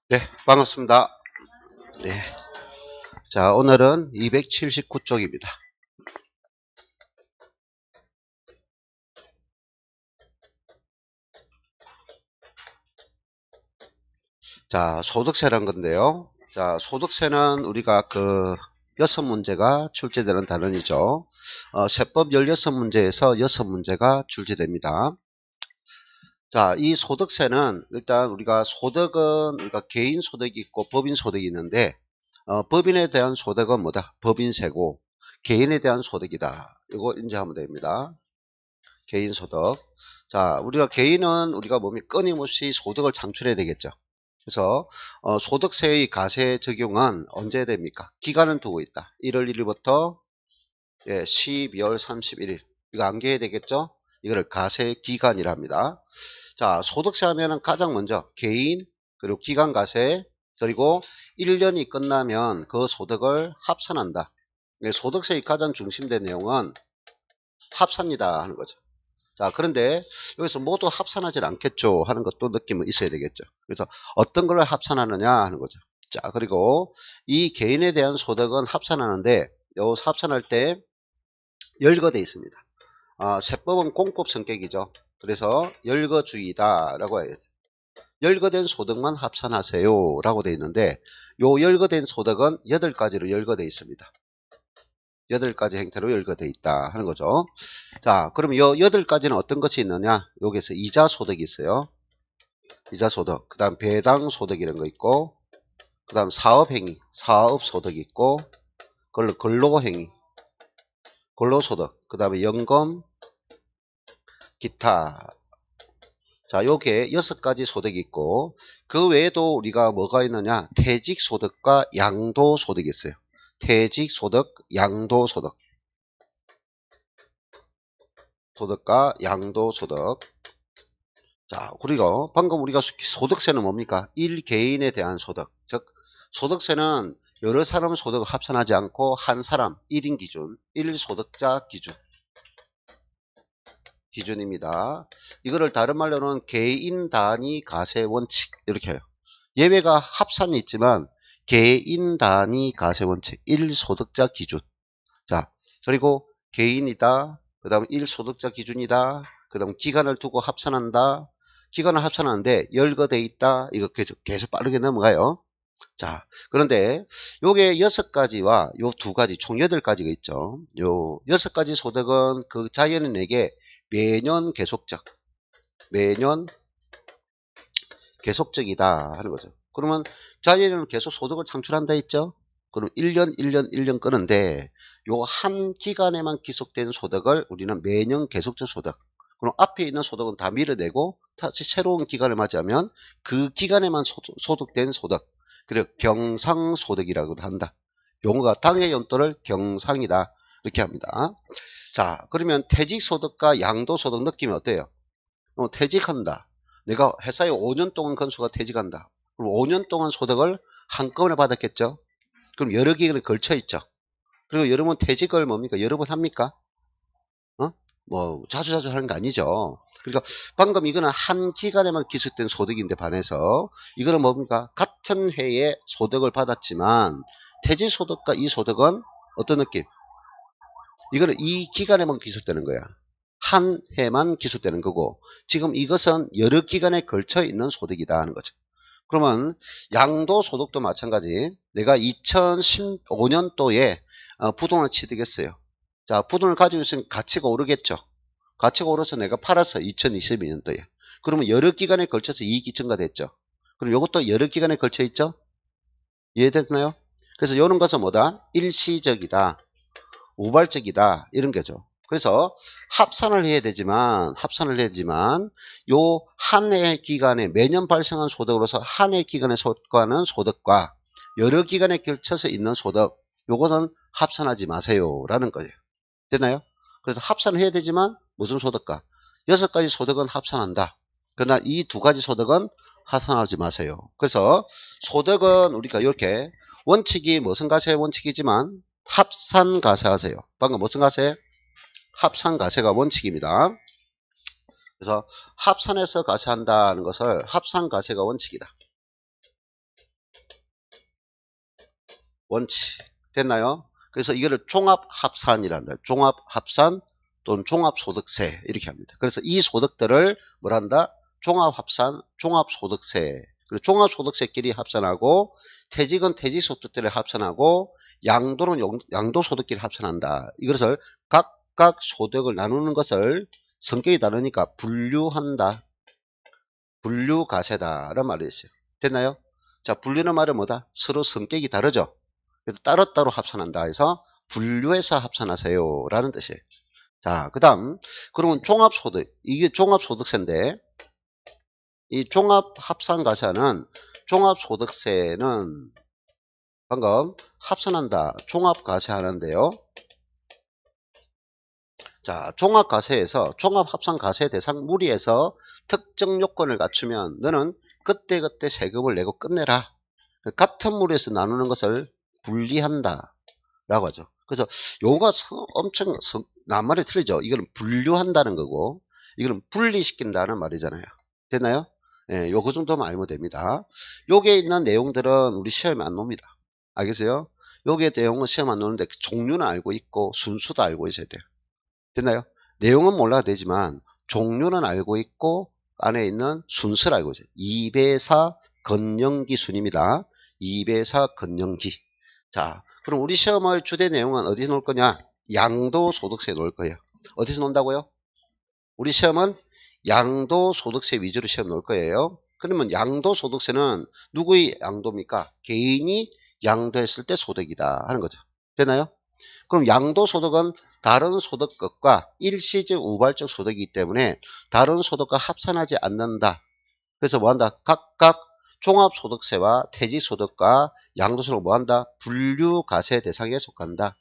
네, 반갑습니다. 네. 자, 오늘은 279쪽입니다. 자, 소득세란 건데요. 자, 소득세는 우리가 여섯 문제가 출제되는 단원이죠. 세법 16문제에서 6문제가 출제됩니다. 자, 이 소득세는 일단 우리가 소득은 우리가 개인 소득이 있고 법인 소득이 있는데, 법인에 대한 소득은 뭐다? 법인세고, 개인에 대한 소득이다. 이거 인지하면 됩니다. 개인 소득. 자, 우리가 개인은 우리가 몸이 끊임없이 소득을 창출해야 되겠죠. 그래서 소득세의 가세 적용은 언제 됩니까? 기간은 두고 있다. 1월 1일부터 12월 31일. 이거 암기해야 되겠죠? 이거를 가세 기간이라 합니다. 자, 소득세 하면은 가장 먼저 개인, 그리고 기간 가세, 그리고 1년이 끝나면 그 소득을 합산한다. 소득세의 가장 중심된 내용은 합산이다 하는 거죠. 자, 그런데 여기서 모두 합산하진 않겠죠 하는 것도 느낌은 있어야 되겠죠. 그래서 어떤 걸 합산하느냐 하는 거죠. 자, 그리고 이 개인에 대한 소득은 합산하는데 요 합산할 때 열거돼 있습니다. 세법은 공법 성격이죠. 그래서 열거주의다 라고 해야죠. 열거된 소득만 합산하세요 라고 되어 있는데 요 열거된 소득은 8가지로 열거되어 있습니다. 8가지 행태로 열거되어 있다 하는 거죠. 자, 그럼 이 8가지는 어떤 것이 있느냐? 여기서 이자 소득이 있어요. 이자 소득. 그 다음 배당 소득 이런 거 있고, 그 다음 사업행위, 사업소득 있고, 근로행위, 근로소득, 그 다음에 연금, 기타. 자, 요게 6가지 소득이 있고, 그 외에도 우리가 뭐가 있느냐? 퇴직소득과 양도소득이 있어요. 퇴직소득, 양도소득. 소득과 양도소득. 자, 그리고 방금 우리가 소득세는 뭡니까? 1개인에 대한 소득. 즉, 소득세는 여러 사람 소득을 합산하지 않고 한 사람 1인 기준, 1소득자 기준입니다. 이거를 다른 말로는 개인 단위 가세 원칙 이렇게 해요. 예외가 합산이 있지만 개인 단위 가세 원칙 1소득자 기준. 자, 그리고 개인이다. 그 다음 1소득자 기준이다. 그 다음 기간을 두고 합산한다. 기간을 합산하는데 열거돼 있다. 이거 계속 빠르게 넘어가요. 자, 그런데 요게 6가지와 요 2가지 총 8가지가 있죠. 요 6가지 소득은 그 자연인에게 매년 계속적이다 하는 거죠. 그러면 자연인은 계속 소득을 창출한다 했죠. 그럼 1년 끄는데 요 한 기간에만 기속된 소득을 우리는 매년 계속적 소득. 그럼 앞에 있는 소득은 다 밀어내고 다시 새로운 기간을 맞이하면 그 기간에만 소득된 소득. 그리고 경상소득이라고도 한다. 용어가 당해 연도를 경상이다. 이렇게 합니다. 자, 그러면 퇴직소득과 양도소득 느낌이 어때요? 퇴직한다. 내가 회사에 5년 동안 건수가 퇴직한다. 그럼 5년 동안 소득을 한꺼번에 받았겠죠? 그럼 여러 기간에 걸쳐 있죠. 그리고 여러분 퇴직을 뭡니까? 여러 번 합니까? 뭐 자주 하는 거 아니죠. 그러니까 방금 이거는 한 기간에만 기술된 소득인데 반해서 이거는 뭡니까? 같은 해에 소득을 받았지만 퇴직소득과 이 소득은 어떤 느낌? 이거는 이 기간에만 기술되는 거야. 한 해만 기술되는 거고 지금 이것은 여러 기간에 걸쳐 있는 소득이다 하는 거죠. 그러면 양도소득도 마찬가지. 내가 2015년도에 부동산을 취득했어요. 자, 부동산을 가지고 있으면 가치가 오르겠죠. 가치가 오르서 내가 팔았어. 2022년도에. 그러면 여러 기간에 걸쳐서 이익이 증가됐죠. 그럼 이것도 여러 기간에 걸쳐 있죠. 이해됐나요? 그래서 이런 것은 뭐다? 일시적이다. 우발적이다. 이런 거죠. 그래서 합산을 해야 되지만 요 한 해 기간에 매년 발생한 소득으로서 한 해 기간에 속하는 소득과 여러 기간에 걸쳐서 있는 소득 요것은 합산하지 마세요 라는 거예요. 됐나요? 그래서 합산을 해야 되지만 무슨 소득과 6가지 소득은 합산한다. 그러나 이 2가지 소득은 합산하지 마세요. 그래서 소득은 우리가 이렇게 원칙이 무슨 가세 원칙이지만 합산가세 하세요. 방금 무슨 가세? 합산가세가 원칙입니다. 그래서 합산해서 가세한다는 것을 합산가세가 원칙이다. 원칙. 됐나요? 그래서 이거를 종합합산이란다. 종합합산 또는 종합소득세 이렇게 합니다. 그래서 이 소득들을 뭐란다? 종합합산, 종합소득세. 그리고 종합소득세끼리 합산하고 퇴직은 퇴직소득들을 합산하고 양도는 양도소득끼리 합산한다. 이것을 각각 소득을 나누는 것을 성격이 다르니까 분류한다. 분류가세다라는 말이 있어요. 됐나요? 자, 분류는 말은 뭐다? 서로 성격이 다르죠. 그래서 따로따로 합산한다 해서 분류해서 합산하세요 라는 뜻이에요. 자, 그 다음 그러면 종합소득, 이게 종합소득세인데 이 종합합산가세는 종합소득세는 방금 합산한다 종합가세 하는데요. 자, 종합가세에서 종합합산가세 대상 무리에서 특정 요건을 갖추면 너는 그때그때 세금을 내고 끝내라. 같은 무리에서 나누는 것을 분리한다 라고 하죠. 그래서 요가 엄청 낱말이 틀리죠. 이거는 분류한다는 거고 이거는 분리시킨다는 말이잖아요. 됐나요? 예, 요거 정도만 알면 됩니다. 요게 있는 내용들은 우리 시험에 안 놉니다. 알겠어요? 요게 내용은 시험 안 노는데 종류는 알고 있고 순수도 알고 있어야 돼요. 됐나요? 내용은 몰라도 되지만 종류는 알고 있고 안에 있는 순서를 알고 있어요. 2배사 건영기 순입니다. 2배사 건영기. 자, 그럼 우리 시험의 주된 내용은 어디서 놓을 거냐? 양도소득세에 놓을 거예요. 어디서 논다고요? 우리 시험은 양도소득세 위주로 시험 놓을 거예요. 그러면 양도소득세는 누구의 양도입니까? 개인이 양도했을 때 소득이다 하는 거죠. 되나요? 그럼 양도소득은 다른 소득과 일시적 우발적 소득이기 때문에 다른 소득과 합산하지 않는다. 그래서 뭐한다? 각각 종합소득세와 퇴직소득과 양도소득을 뭐한다? 분류가세 대상에 속한다.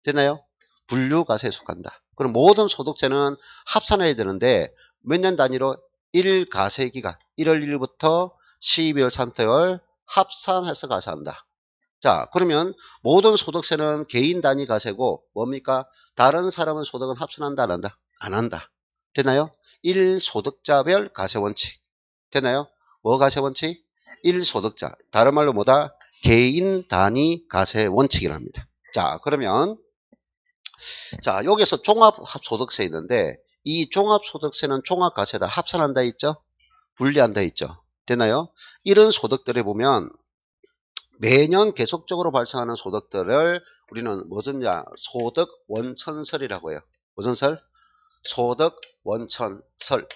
되나요? 분류가세에 속한다. 그럼 모든 소득세는 합산해야 되는데 몇 년 단위로 1가세 기간 1월 1일부터 12월 3개월 합산해서 가세한다. 자, 그러면 모든 소득세는 개인 단위 가세고 뭡니까? 다른 사람의 소득은 합산한다 안 한다? 안 한다. 되나요? 1소득자별 가세원칙. 되나요? 뭐 가세원칙? 1소득자. 다른 말로 뭐다? 개인 단위 가세원칙이랍니다. 자, 그러면 자, 여기서 종합소득세 있는데 이 종합소득세는 종합가세다. 합산한다 있죠? 분리한다 있죠? 되나요? 이런 소득들에 보면 매년 계속적으로 발생하는 소득들을 우리는 무슨냐? 소득 원천설이라고 해요. 무슨 설? 소득 원천설.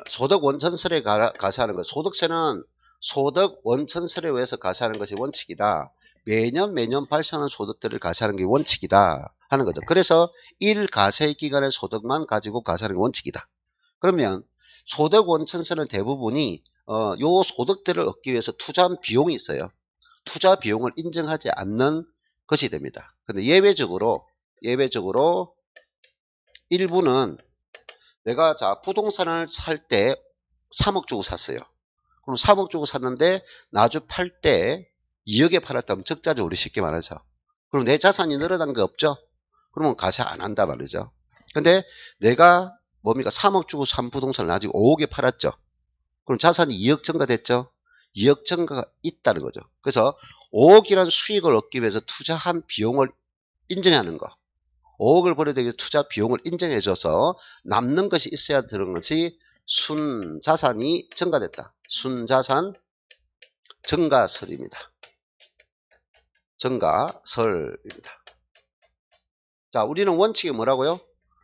소득 원천설에 가세하는 것. 소득세는 소득 원천설에 의해서 가세하는 것이 원칙이다. 매년 발생하는 소득들을 가세하는 게 원칙이다 하는 거죠. 그래서 1가세 기간의 소득만 가지고 가세하는 게 원칙이다. 그러면 소득 원천설은 대부분이 요 소득들을 얻기 위해서 투자한 비용이 있어요. 투자 비용을 인정하지 않는 것이 됩니다. 근데 예외적으로 일부는 내가 자 부동산을 살 때 3억 주고 샀어요. 그럼 3억 주고 샀는데 나주 팔 때 2억에 팔았다면 적자죠. 우리 쉽게 말해서. 그럼 내 자산이 늘어난 거 없죠? 그러면 가세 안 한다 말이죠. 근데 내가 뭡니까? 3억 주고 산 부동산을 나중에 5억에 팔았죠. 그럼 자산이 2억 증가됐죠? 2억 증가가 있다는 거죠. 그래서 5억이라는 수익을 얻기 위해서 투자한 비용을 인정하는 거. 5억을 벌어야 되기 위해서 투자 비용을 인정해줘서 남는 것이 있어야 되는 것이 순자산이 증가됐다. 순자산 증가설입니다. 증가설입니다. 자, 우리는 원칙이 뭐라고요?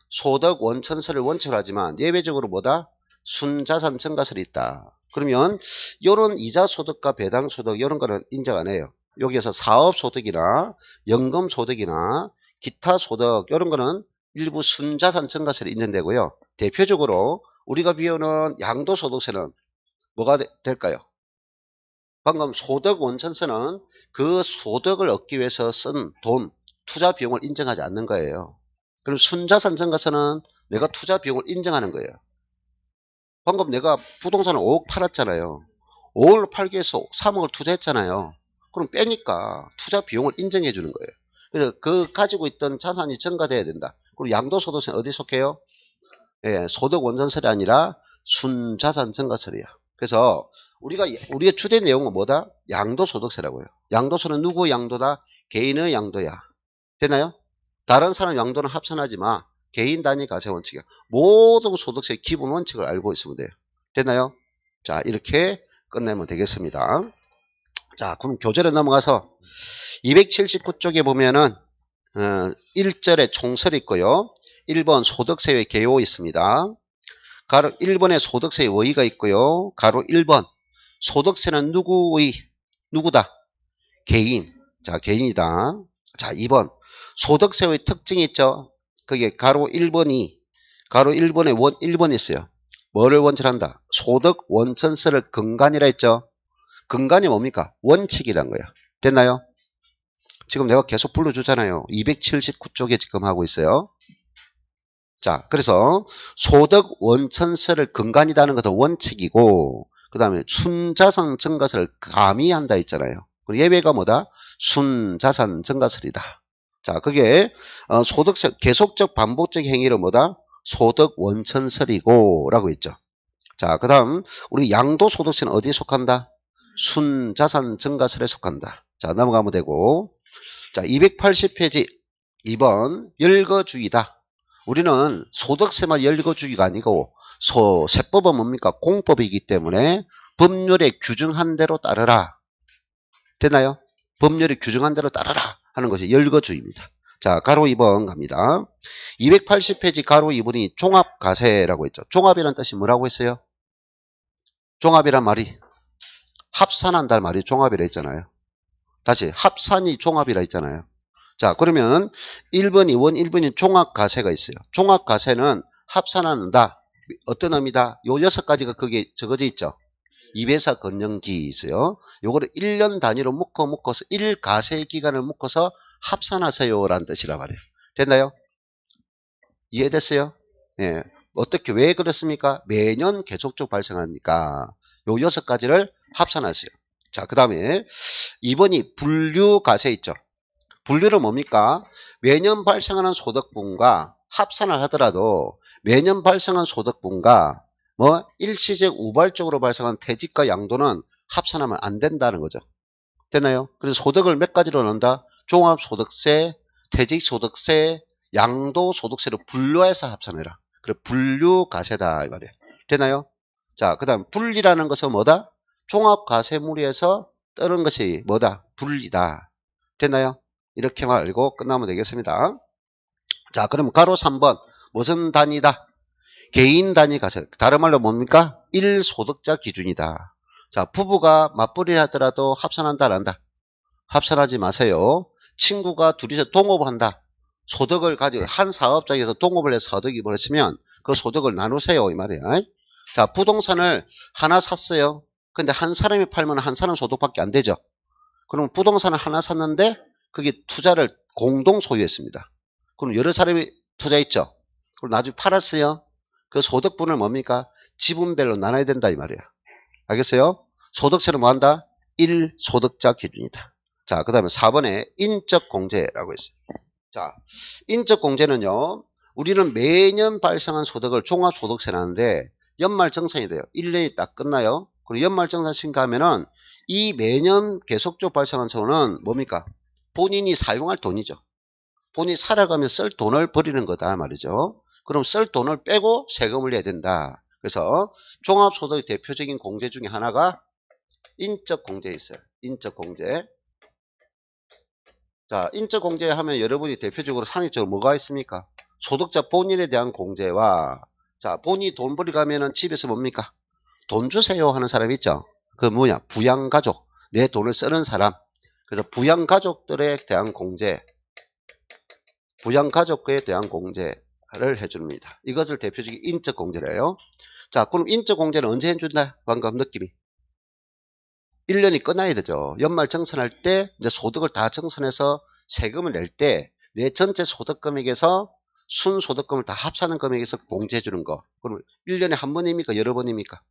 소득 원천설을 원칙으로 하지만 예외적으로 뭐다? 순자산 증가설이 있다. 그러면 이런 이자소득과 배당소득 이런 거는 인정 안 해요. 여기에서 사업소득이나 연금소득이나 기타소득 이런 거는 일부 순자산 증가설이 인정되고요. 대표적으로 우리가 비우는 양도소득세는 뭐가 될까요? 방금 소득 원천세는 그 소득을 얻기 위해서 쓴 돈, 투자 비용을 인정하지 않는 거예요. 그럼 순자산 증가세는 내가 투자 비용을 인정하는 거예요. 방금 내가 부동산을 5억 팔았잖아요. 5억을 팔기 위해서 3억을 투자했잖아요. 그럼 빼니까 투자 비용을 인정해 주는 거예요. 그래서 그 가지고 있던 자산이 증가돼야 된다. 그리고 양도소득세는 어디 속해요? 예, 소득 원천설이 아니라 순자산 증가설이야. 그래서 우리의 주된 내용은 뭐다? 양도소득세라고요. 양도소는 누구 양도다? 개인의 양도야. 됐나요? 다른 사람 양도는 합산하지 마. 개인 단위 과세 원칙이야. 모든 소득세 기본 원칙을 알고 있으면 돼요. 됐나요? 자, 이렇게 끝내면 되겠습니다. 자, 그럼 교재로 넘어가서 279쪽에 보면은 1절에 총설이 있고요. 1번 소득세의 개요 있습니다. 가로 1번에 소득세의 의의가 있고요. 가로 1번 소득세는 누구다? 개인. 자, 개인이다. 자, 2번 소득세의 특징이 있죠. 그게 가로 1번에 1번 있어요. 뭐를 원천한다? 소득 원천세를 근간이라 했죠. 근간이 뭡니까? 원칙이란 거야. 됐나요? 지금 내가 계속 불러주잖아요. 279쪽에 지금 하고 있어요. 자, 그래서 소득 원천세를 근간이다는 것은 원칙이고, 그 다음에 순자산 증가세를 가미한다 했잖아요. 예외가 뭐다? 순자산 증가세이다. 자, 그게 소득세 계속적 반복적 행위를 뭐다? 소득 원천세이고 라고 했죠. 자, 그 다음 우리 양도소득세는 어디에 속한다? 순자산 증가세에 속한다. 자, 넘어가면 되고, 자, 280페이지 2번 열거주의다. 우리는 소득세만 열거주의가 아니고 세법은 뭡니까? 공법이기 때문에 법률에 규정한 대로 따르라. 됐나요? 법률에 규정한 대로 따르라 하는 것이 열거주의입니다. 자, 가로 2번 갑니다. 280페이지 가로 2번이 종합과세라고 했죠. 종합이라는 뜻이 뭐라고 했어요? 종합이란 말이 합산한다는 말이 종합이라 했잖아요. 다시 합산이 종합이라 했잖아요. 자, 그러면 1번, 2번, 1번이 종합과세가 있어요. 종합과세는 합산한다. 어떤 의미다? 요 6가지가 거기에 적어져 있죠. 입에서 건영기 있어요. 요거를 1년 단위로 묶어서 1과세 기간을 묶어서 합산하세요라는 뜻이란 말이에요. 됐나요? 이해됐어요? 예. 어떻게 왜 그렇습니까? 매년 계속적으로 발생하니까 요 6가지를 합산하세요. 자, 그 다음에 2번이 분류과세 있죠. 분류는 뭡니까? 매년 발생하는 소득분과 합산을 하더라도 매년 발생한 소득분과 일시적 우발적으로 발생한 퇴직과 양도는 합산하면 안 된다는 거죠. 됐나요? 그래서 소득을 몇 가지로 넣는다? 종합소득세, 퇴직소득세, 양도소득세로 분류해서 합산해라. 그래, 분류과세다 이 말이에요. 됐나요? 자, 그 다음 분리라는 것은 뭐다? 종합과세물에서 뜨는 것이 뭐다? 분리다. 됐나요? 이렇게만 알고 끝나면 되겠습니다. 자, 그럼 가로 3번 무슨 단위다? 개인 단위 과세. 다른 말로 뭡니까? 1소득자 기준이다. 자, 부부가 맞벌이를 하더라도 합산한다 안 한다? 합산하지 마세요. 친구가 둘이서 동업한다. 소득을 가지고 한 사업장에서 동업을 해서 소득이 벌어지면 그 소득을 나누세요 이 말이에요. 자, 부동산을 하나 샀어요. 근데 한 사람이 팔면 한 사람 소득밖에 안 되죠. 그럼 부동산을 하나 샀는데 그게 투자를 공동 소유했습니다. 그럼 여러 사람이 투자했죠. 그럼 나중에 팔았어요. 그 소득분을 뭡니까? 지분별로 나눠야 된다 이 말이에요. 알겠어요? 소득세는 뭐한다? 1소득자 기준이다. 자, 그 다음에 4번에 인적공제라고 했어요. 자, 인적공제는요. 우리는 매년 발생한 소득을 종합소득세 나는데 연말정산이 돼요. 1년이 딱 끝나요. 그리고 연말정산 신고하면은 이 매년 계속적으로 발생한 소득은 뭡니까? 본인이 사용할 돈이죠. 본인이 살아가면서 쓸 돈을 버리는 거다 말이죠. 그럼 쓸 돈을 빼고 세금을 내야 된다. 그래서 종합소득의 대표적인 공제 중에 하나가 인적공제에 있어요. 인적공제. 자, 인적공제 하면 여러분이 대표적으로 상위적으로 뭐가 있습니까? 소득자 본인에 대한 공제와 자, 본인이 돈 벌이 가면은 집에서 뭡니까? 돈 주세요 하는 사람 있죠? 그 뭐냐? 부양가족. 내 돈을 쓰는 사람. 그래서 부양가족들에 대한 공제. 부양가족에 대한 공제를 해줍니다. 이것을 대표적인 인적공제래요. 자, 그럼 인적공제는 언제 해준다? 방금 느낌이. 1년이 끝나야 되죠. 연말정산할 때 이제 소득을 다 정산해서 세금을 낼 때 내 전체 소득 금액에서 순소득금을 다 합산한 금액에서 공제해 주는 거. 그럼 1년에 한 번입니까? 여러 번입니까?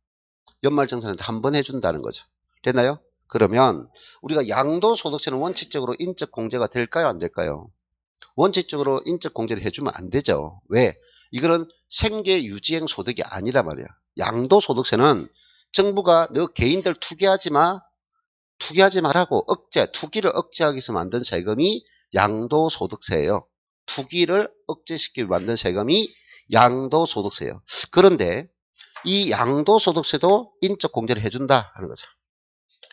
연말정산을 한 번 해준다는 거죠. 됐나요? 그러면 우리가 양도소득세는 원칙적으로 인적공제가 될까요? 안 될까요? 원칙적으로 인적공제를 해주면 안 되죠. 왜? 이거는 생계유지행 소득이 아니란 말이야. 양도소득세는 정부가 너 개인들 투기하지 말라고 투기를 억제하기 위해서 만든 세금이 양도소득세예요. 투기를 억제시키기 위해 만든 세금이 양도소득세예요. 그런데 이 양도소득세도 인적 공제를 해준다 하는 거죠.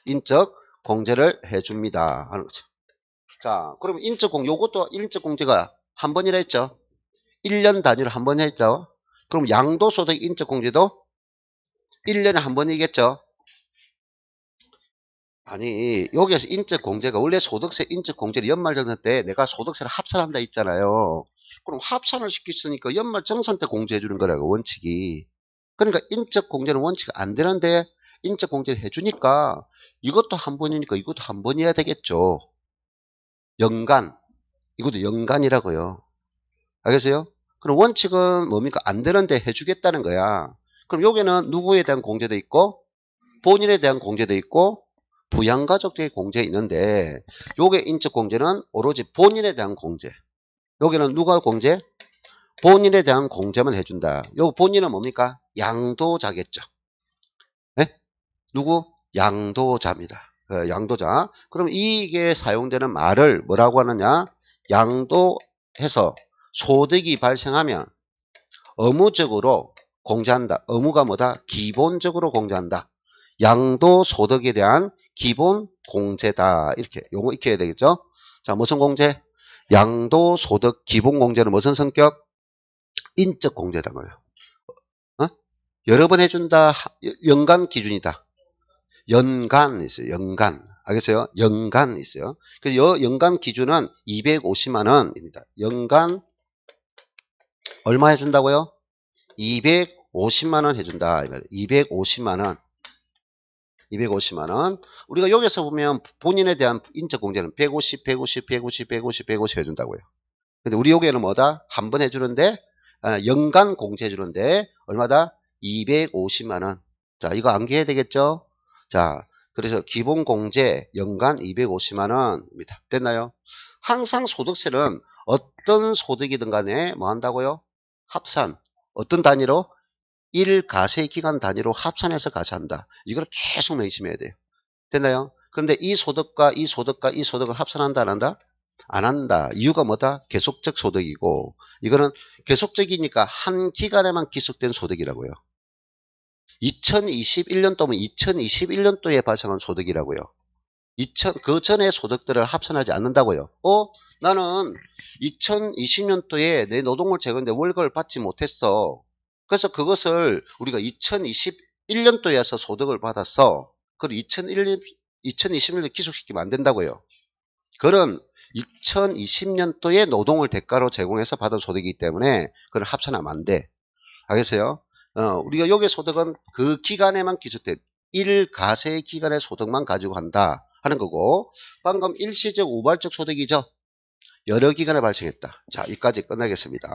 인적 공제를 해줍니다 하는 거죠. 자, 그럼 요것도 인적 공제가 한 번이라 했죠. 1년 단위로 한 번 했죠. 그럼 양도소득 인적 공제도 1년에 한 번이겠죠. 아니, 여기에서 인적 공제가 원래 소득세 인적 공제를 연말정산 때 내가 소득세를 합산한다 했잖아요. 그럼 합산을 시켰으니까 연말정산 때 공제해 주는 거라고, 원칙이. 그러니까 인적 공제는 원칙이 안 되는데 인적 공제를 해주니까 이것도 한 번이니까 이것도 한 번이어야 되겠죠. 연간. 이것도 연간이라고요. 알겠어요? 그럼 원칙은 뭡니까? 안 되는데 해주겠다는 거야. 그럼 여기는 누구에 대한 공제도 있고 본인에 대한 공제도 있고 부양가족들의 공제 있는데 요게 인적 공제는 오로지 본인에 대한 공제. 여기는 누가 공제? 본인에 대한 공제만 해준다. 요 본인은 뭡니까? 양도자겠죠. 네? 누구? 양도자입니다. 양도자. 그럼 이게 사용되는 말을 뭐라고 하느냐? 양도해서 소득이 발생하면 의무적으로 공제한다. 의무가 뭐다? 기본적으로 공제한다. 양도소득에 대한 기본 공제다. 이렇게 요거 익혀야 되겠죠? 자, 무슨 공제? 양도소득 기본 공제는 무슨 성격? 인적 공제다 말이에요. 여러 번 해준다. 연간 기준이다. 연간 있어요. 연간. 알겠어요? 연간 있어요. 그래서 연간 기준은 250만 원입니다. 연간 얼마 해준다고요? 250만 원 해준다. 250만 원. 250만 원. 우리가 여기서 보면 본인에 대한 인적 공제는 150, 150, 150, 150, 150 해준다고요. 근데 우리 여기에는 뭐다? 한 번 해주는데, 연간 공제해주는데, 얼마다? 250만 원. 자, 이거 암기해야 되겠죠? 자, 그래서 기본 공제 연간 250만 원입니다. 됐나요? 항상 소득세는 어떤 소득이든 간에 뭐 한다고요? 합산. 어떤 단위로? 1가세 기간 단위로 합산해서 가세한다. 이걸 계속 명심해야 돼요. 됐나요? 그런데 이 소득과 이 소득과 이 소득을 합산한다 안 한다? 안 한다. 이유가 뭐다? 계속적 소득이고 이거는 계속적이니까 한 기간에만 기속된 소득이라고요. 2021년도면 2021년도에 발생한 소득이라고요. 그 전에 소득들을 합산하지 않는다고요. 나는 2020년도에 내 노동을 제거했는데 월급을 받지 못했어. 그래서 그것을 우리가 2021년도에서 소득을 받았어. 그걸 2021년도에 기속시키면 안 된다고요. 그런 2020년도에 노동을 대가로 제공해서 받은 소득이기 때문에 그걸 합산하면 안 돼. 알겠어요? 우리가 여기 소득은 그 기간에만 기준된 1가세 기간의 소득만 가지고 한다 하는 거고, 방금 일시적 우발적 소득이죠. 여러 기간에 발생했다. 자, 여기까지 끝나겠습니다.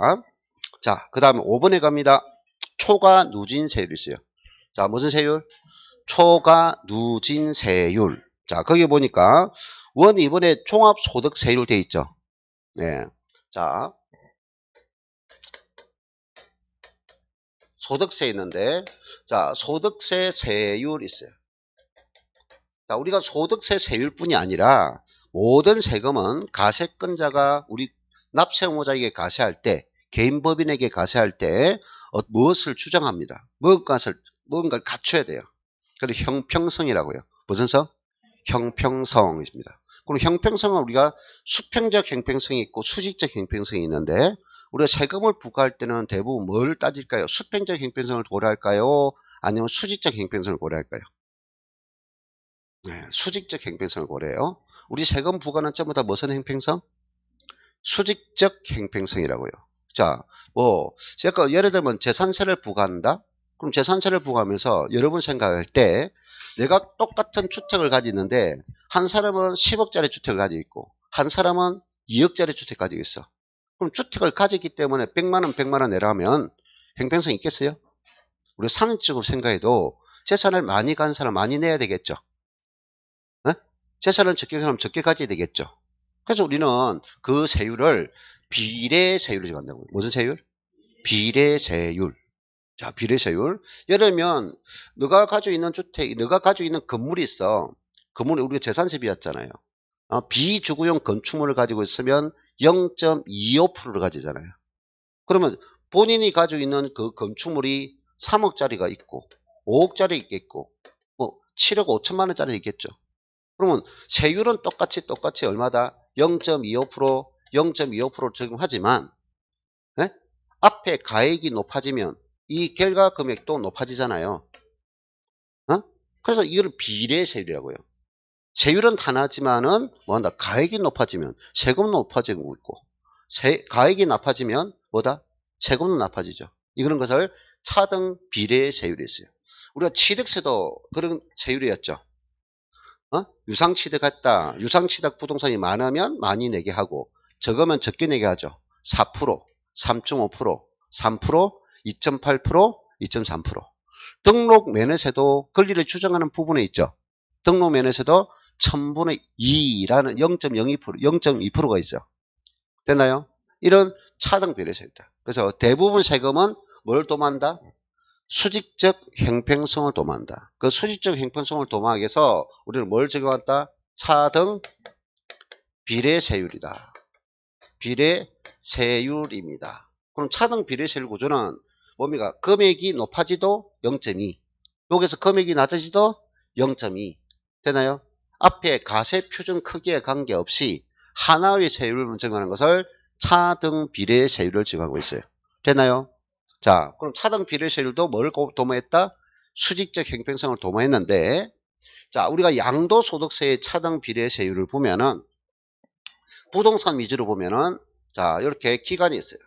자, 그 다음에 5번에 갑니다. 초과 누진 세율이 있어요. 자, 무슨 세율? 초과 누진 세율. 자, 거기 보니까 2번에 종합소득세율 돼 있죠. 네. 자, 소득세 있는데, 자, 소득세 세율 있어요. 자, 우리가 소득세 세율뿐이 아니라 모든 세금은 가세권자가 우리 납세 의무자에게 가세할 때, 개인 법인에게 가세할 때 무엇을 주장합니다. 무언가를 갖춰야 돼요. 그래서 형평성이라고요. 무슨 성? 형평성입니다. 그럼 형평성은 우리가 수평적 형평성이 있고 수직적 형평성이 있는데, 우리가 세금을 부과할 때는 대부분 뭘 따질까요? 수평적 형평성을 고려할까요? 아니면 수직적 형평성을 고려할까요? 네, 수직적 형평성을 고려해요. 우리 세금 부과는 전부 다 무슨 형평성? 수직적 형평성이라고요. 자, 제가 예를 들면 재산세를 부과한다? 그럼 재산세를 부과하면서 여러분 생각할 때 내가 똑같은 주택을 가지는데 한 사람은 10억짜리 주택을 가지고 있고 한 사람은 2억짜리 주택을 가지고 있어. 그럼 주택을 가지기 때문에 100만원 100만원 내라면 형평성이 있겠어요? 우리가 상식적으로 생각해도 재산을 많이 가진 사람 많이 내야 되겠죠. 네? 재산을 적게 가면 적게 가져야 되겠죠. 그래서 우리는 그 세율을 비례세율로 정한다고요. 무슨 세율? 비례세율. 자, 비례세율. 예를 들면 너가 가지고 있는 주택, 너가 가지고 있는 건물이 있어. 건물이 우리가 재산세 비했잖아요. 비주거용 건축물을 가지고 있으면 0.25%를 가지잖아요. 그러면 본인이 가지고 있는 그 건축물이 3억짜리가 있고 5억짜리 있겠고 뭐 7억 5천만 원짜리 있겠죠. 그러면 세율은 똑같이 얼마다? 0.25%, 0.25% 적용하지만 네? 앞에 가액이 높아지면 이 결과 금액도 높아지잖아요. 그래서 이걸 비례세율이라고요. 세율은 하나지만은 뭐한다? 가액이 높아지면 세금은 높아지고 있고 가액이 높아지면 뭐다? 세금은 높아지죠. 이런 것을 차등 비례세율이 있어요. 우리가 취득세도 그런 세율이었죠. 유상취득했다. 유상취득 부동산이 많으면 많이 내게 하고 적으면 적게 내게 하죠. 4%, 3.5%, 3%, 2.8%, 2.3%. 등록 면에서도 권리를 규정하는 부분에 있죠. 등록 면에서도 1000분의 2라는 0.02%, 0.2%가 있어요. 됐나요? 이런 차등 비례세율이다. 그래서 대부분 세금은 뭘 도모한다? 수직적 형평성을 도모한다. 그 수직적 형평성을 도모하기 위해서 우리는 뭘 적용한다? 차등 비례세율이다. 비례세율입니다. 그럼 차등 비례세율 구조는 뭡니까? 금액이 높아지도 0.2. 여기서 금액이 낮아지도 0.2. 되나요? 앞에 가세 표준 크기에 관계없이 하나의 세율을 정하는 것을 차등 비례세율을 적용하고 있어요. 되나요? 자, 그럼 차등 비례세율도 뭘 도모했다? 수직적 형평성을 도모했는데, 자, 우리가 양도소득세의 차등 비례세율을 보면은, 부동산 위주로 보면은, 자, 이렇게 기간이 있어요.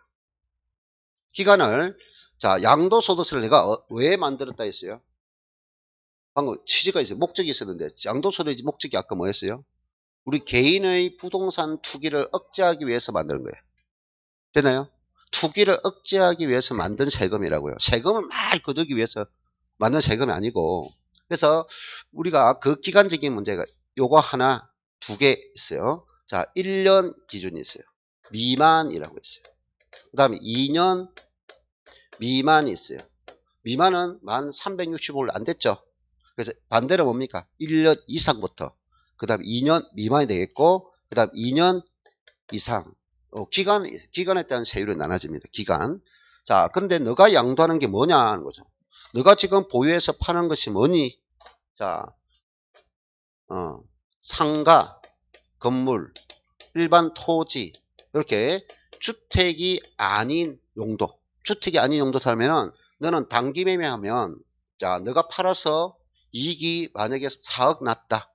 기간을, 자, 양도소득세를 내가 왜 만들었다 했어요? 방금 취지가 있어요. 목적이 있었는데, 양도소득의 목적이 아까 뭐였어요? 우리 개인의 부동산 투기를 억제하기 위해서 만드는 거예요. 되나요? 투기를 억제하기 위해서 만든 세금이라고요. 세금을 막 거두기 위해서 만든 세금이 아니고. 그래서 우리가 그 기간적인 문제가 요거 하나, 두 개 있어요. 자, 1년 기준이 있어요. 미만이라고 있어요. 그 다음에 2년 미만이 있어요. 미만은 만 365일 안 됐죠. 그래서 반대로 뭡니까? 1년 이상부터. 그 다음에 2년 미만이 되겠고, 그 다음에 2년 이상. 기간에 따른 세율이 나눠집니다. 기간. 자, 그런데 너가 양도하는 게 뭐냐 하는 거죠. 너가 지금 보유해서 파는 것이 뭐니? 자, 상가, 건물, 일반 토지, 이렇게 주택이 아닌 용도. 주택이 아닌 용도 살면은 너는 단기 매매하면, 자, 너가 팔아서 이익이 만약에 4억 났다.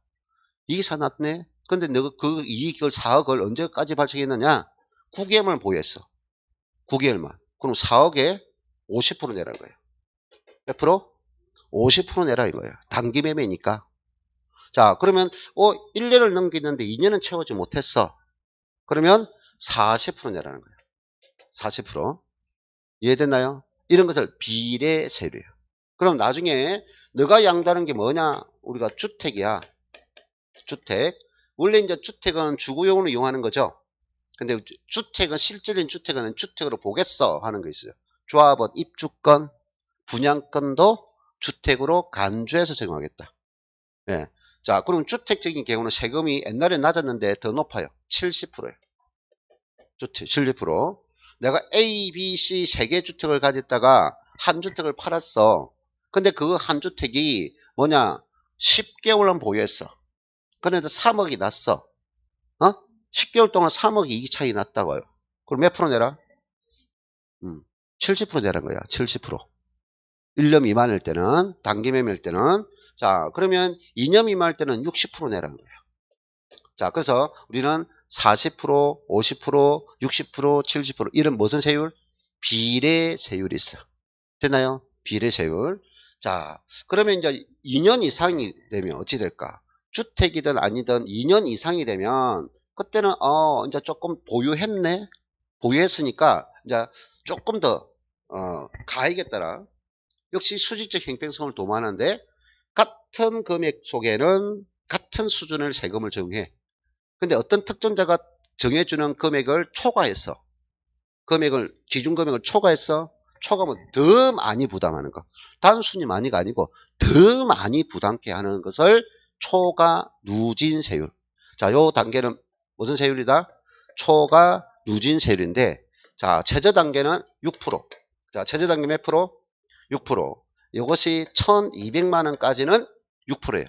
이익이 4억 났네? 근데 너가 그 이익을 4억을 언제까지 발생했느냐? 9개월만 보유했어. 9개월만. 그럼 4억에 50% 내라는 거예요. 몇 프로? 50% 내라 이거예요. 단기 매매니까. 자, 그러면 1년을 넘기는데 2년은 채우지 못했어. 그러면 40% 내라는 거예요. 40%. 이해됐나요? 이런 것을 비례세율이에요. 그럼 나중에 너가 양도하는 게 뭐냐? 우리가 주택이야. 주택. 원래 이제 주택은 주거용으로 이용하는 거죠. 근데 주택은 실질적인 주택은 주택으로 보겠어 하는 거 있어요. 조합원 입주권, 분양권도 주택으로 간주해서 적용하겠다. 예. 자, 그럼 주택적인 경우는 세금이 옛날에 낮았는데 더 높아요. 70%예요. 주택 70%. 내가 A, B, C 세 개 주택을 가졌다가 한 주택을 팔았어. 근데 그 한 주택이 뭐냐? 10개월만 보유했어. 그런데 3억이 났어. 10개월 동안 3억 이익 차이 났다고요. 그럼 몇 프로 내라? 70% 내라는 거야. 70%. 1년 미만일 때는, 단기 매매일 때는. 자, 그러면 2년 미만일 때는 60% 내라는 거예요. 자, 그래서 우리는 40%, 50%, 60%, 70% 이런 무슨 세율? 비례세율이 있어. 됐나요? 비례세율. 자, 그러면 이제 2년 이상이 되면 어찌 될까? 주택이든 아니든 2년 이상이 되면 그때는 이제 조금 보유했네. 보유했으니까 이제 조금 더 가액에 따라 역시 수직적 형평성을 도모하는데 같은 금액 속에는 같은 수준의 세금을 적용해. 근데 어떤 특정자가 정해주는 금액을 초과했어. 기준 금액을 초과했어. 초과하면 더 많이 부담하는 거. 단순히 많이가 아니고 더 많이 부담케 하는 것을 초과 누진 세율. 자, 요 단계는 무슨 세율이다? 초과 누진 세율인데, 자, 최저 단계는 6%. 자, 최저 단계 몇 프로? 6%. 이것이 1200만 원까지는 6%예요.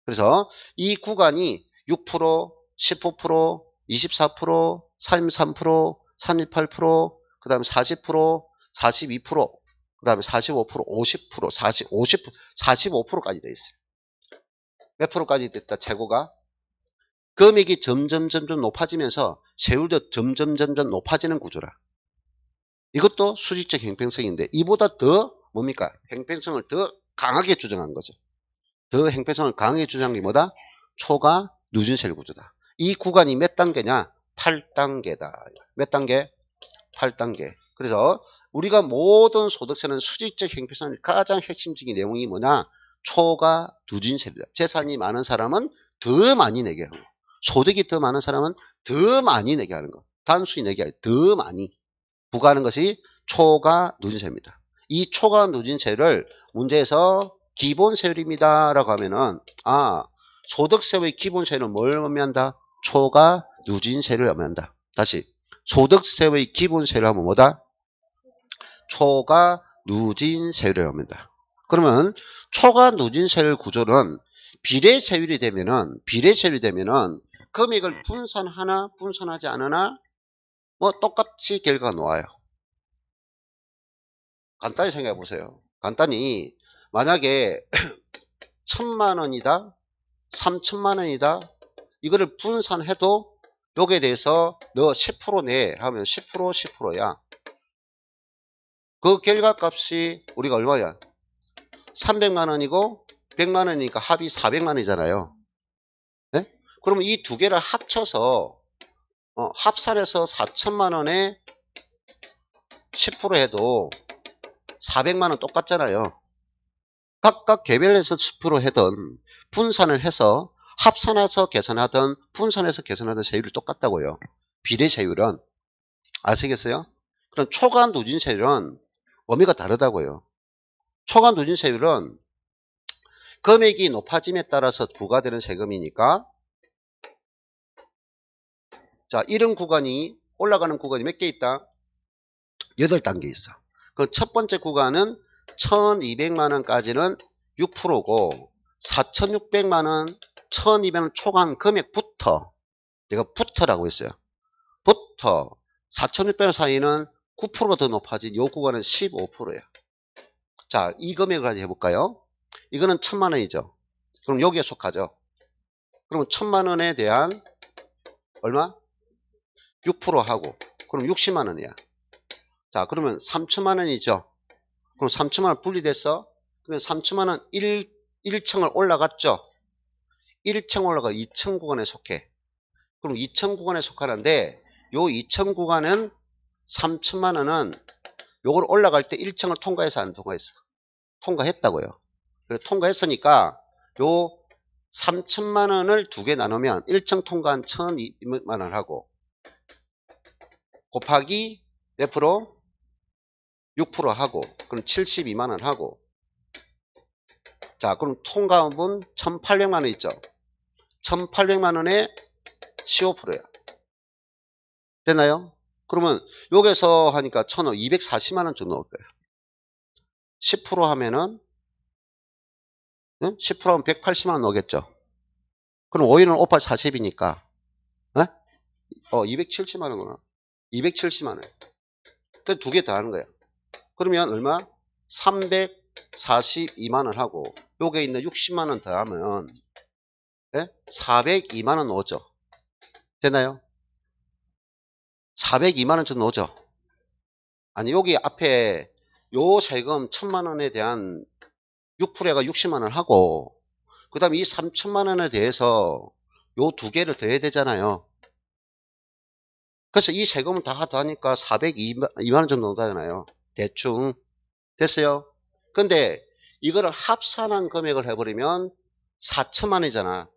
그래서 이 구간이 6%, 15%, 24%, 33%, 38%, 그 다음에 40%, 42%, 그 다음에 45%, 50%, 45%까지 돼 있어요. 몇 프로까지 됐다, 최고가? 금액이 점점 높아지면서 세율도 점점 높아지는 구조라. 이것도 수직적 형평성인데, 이보다 더 뭡니까? 형평성을 더 강하게 주장한 거죠. 더 형평성을 강하게 주장한 게 뭐다? 초과 누진세율 구조다. 이 구간이 몇 단계냐? 8단계다. 몇 단계? 8단계. 그래서 우리가 모든 소득세는 수직적 형평성의 가장 핵심적인 내용이 뭐냐? 초과 누진세율이다. 재산이 많은 사람은 더 많이 내게 하는 거. 소득이 더 많은 사람은 더 많이 내게 하는 거. 단순히 내게 아니라 더 많이 부과하는 것이 초과 누진세입니다. 이 초과 누진세를 문제에서 기본세율입니다 라고 하면은, 소득세의 기본세율은 뭘 의미한다? 초과 누진세를 의미한다. 다시, 소득세의 기본세율을 하면 뭐다? 초과 누진세율을 의미한다. 그러면 초과 누진세율 구조는 비례세율이 되면은 금액을 분산하나 분산하지 않으나 뭐 똑같이 결과가 나와요. 간단히 생각해 보세요. 간단히 만약에 1000만 원이다, 3000만 원이다, 이거를 분산해도 여기에 대해서 너 10% 내 하면 10%, 10%야. 그 결과값이 우리가 얼마야? 300만 원이고 100만 원이니까 합이 400만 원이잖아요. 네? 그러면 이 두 개를 합쳐서 합산해서 4천만 원에 10% 해도 400만 원 똑같잖아요. 각각 개별해서 10% 하던 분산을 해서 합산해서 계산하던 분산해서 계산하던 세율이 똑같다고요. 비례세율은. 아시겠어요? 그럼 초과 누진세율은 의미가 다르다고요. 초과 누진세율은 금액이 높아짐에 따라서 부과되는 세금이니까, 자, 이런 구간이 올라가는 구간이 몇 개 있다? 8단계 있어. 그 첫 번째 구간은 1200만 원까지는 6%고 4600만 원, 1200만 원 초과한 금액부터, 제가 부터라고 했어요. 부터 4600원 사이는 9%가 더 높아진 이 구간은 15%야. 자, 이 금액을 가지고 해볼까요? 이거는 1000만 원이죠. 그럼 여기에 속하죠. 그러면 1000만 원에 대한 얼마? 6% 하고, 그럼 60만 원이야. 자, 그러면 3천만 원이죠. 그럼 3천만 원 분리됐어. 그럼 3천만 원 1층을 올라갔죠. 1층 올라가 2층 구간에 속해. 그럼 2층 구간에 속하는데, 요 2층 구간은 3천만 원은 요걸 올라갈 때 1층을 통과해서 안 통과했어? 통과했다고요. 그래서 통과했으니까 요 3천만 원을 두 개 나누면 1층 통과한 1200만 원 하고 곱하기 몇 프로? 6% 하고, 그럼 72만 원 하고, 자, 그럼 통과분 1800만 원 있죠. 1800만 원에 15%야. 됐나요? 그러면 여기서 하니까 240만 원 정도 나올 거예요. 10% 하면은 10% 하면 180만 원 나오겠죠. 그럼 5일은 5, 8, 40이니까 270만 원구나. 270만 원. 그 두 개 더 하는 거야. 그러면 얼마? 342만 원 하고 여기에 있는 60만 원 더하면 402만 원 오죠. 되나요? 402만 원 정도 오죠. 아니, 여기 앞에 요 세금 1000만 원에 대한 6%가 60만 원 하고, 그 다음에 이 3천만 원에 대해서 요 두 개를 더해야 되잖아요. 그래서 이 세금을 다 더하니까 402만 원 정도 나오잖아요. 대충. 됐어요? 근데 이거를 합산한 금액을 해버리면 4천만 원이잖아.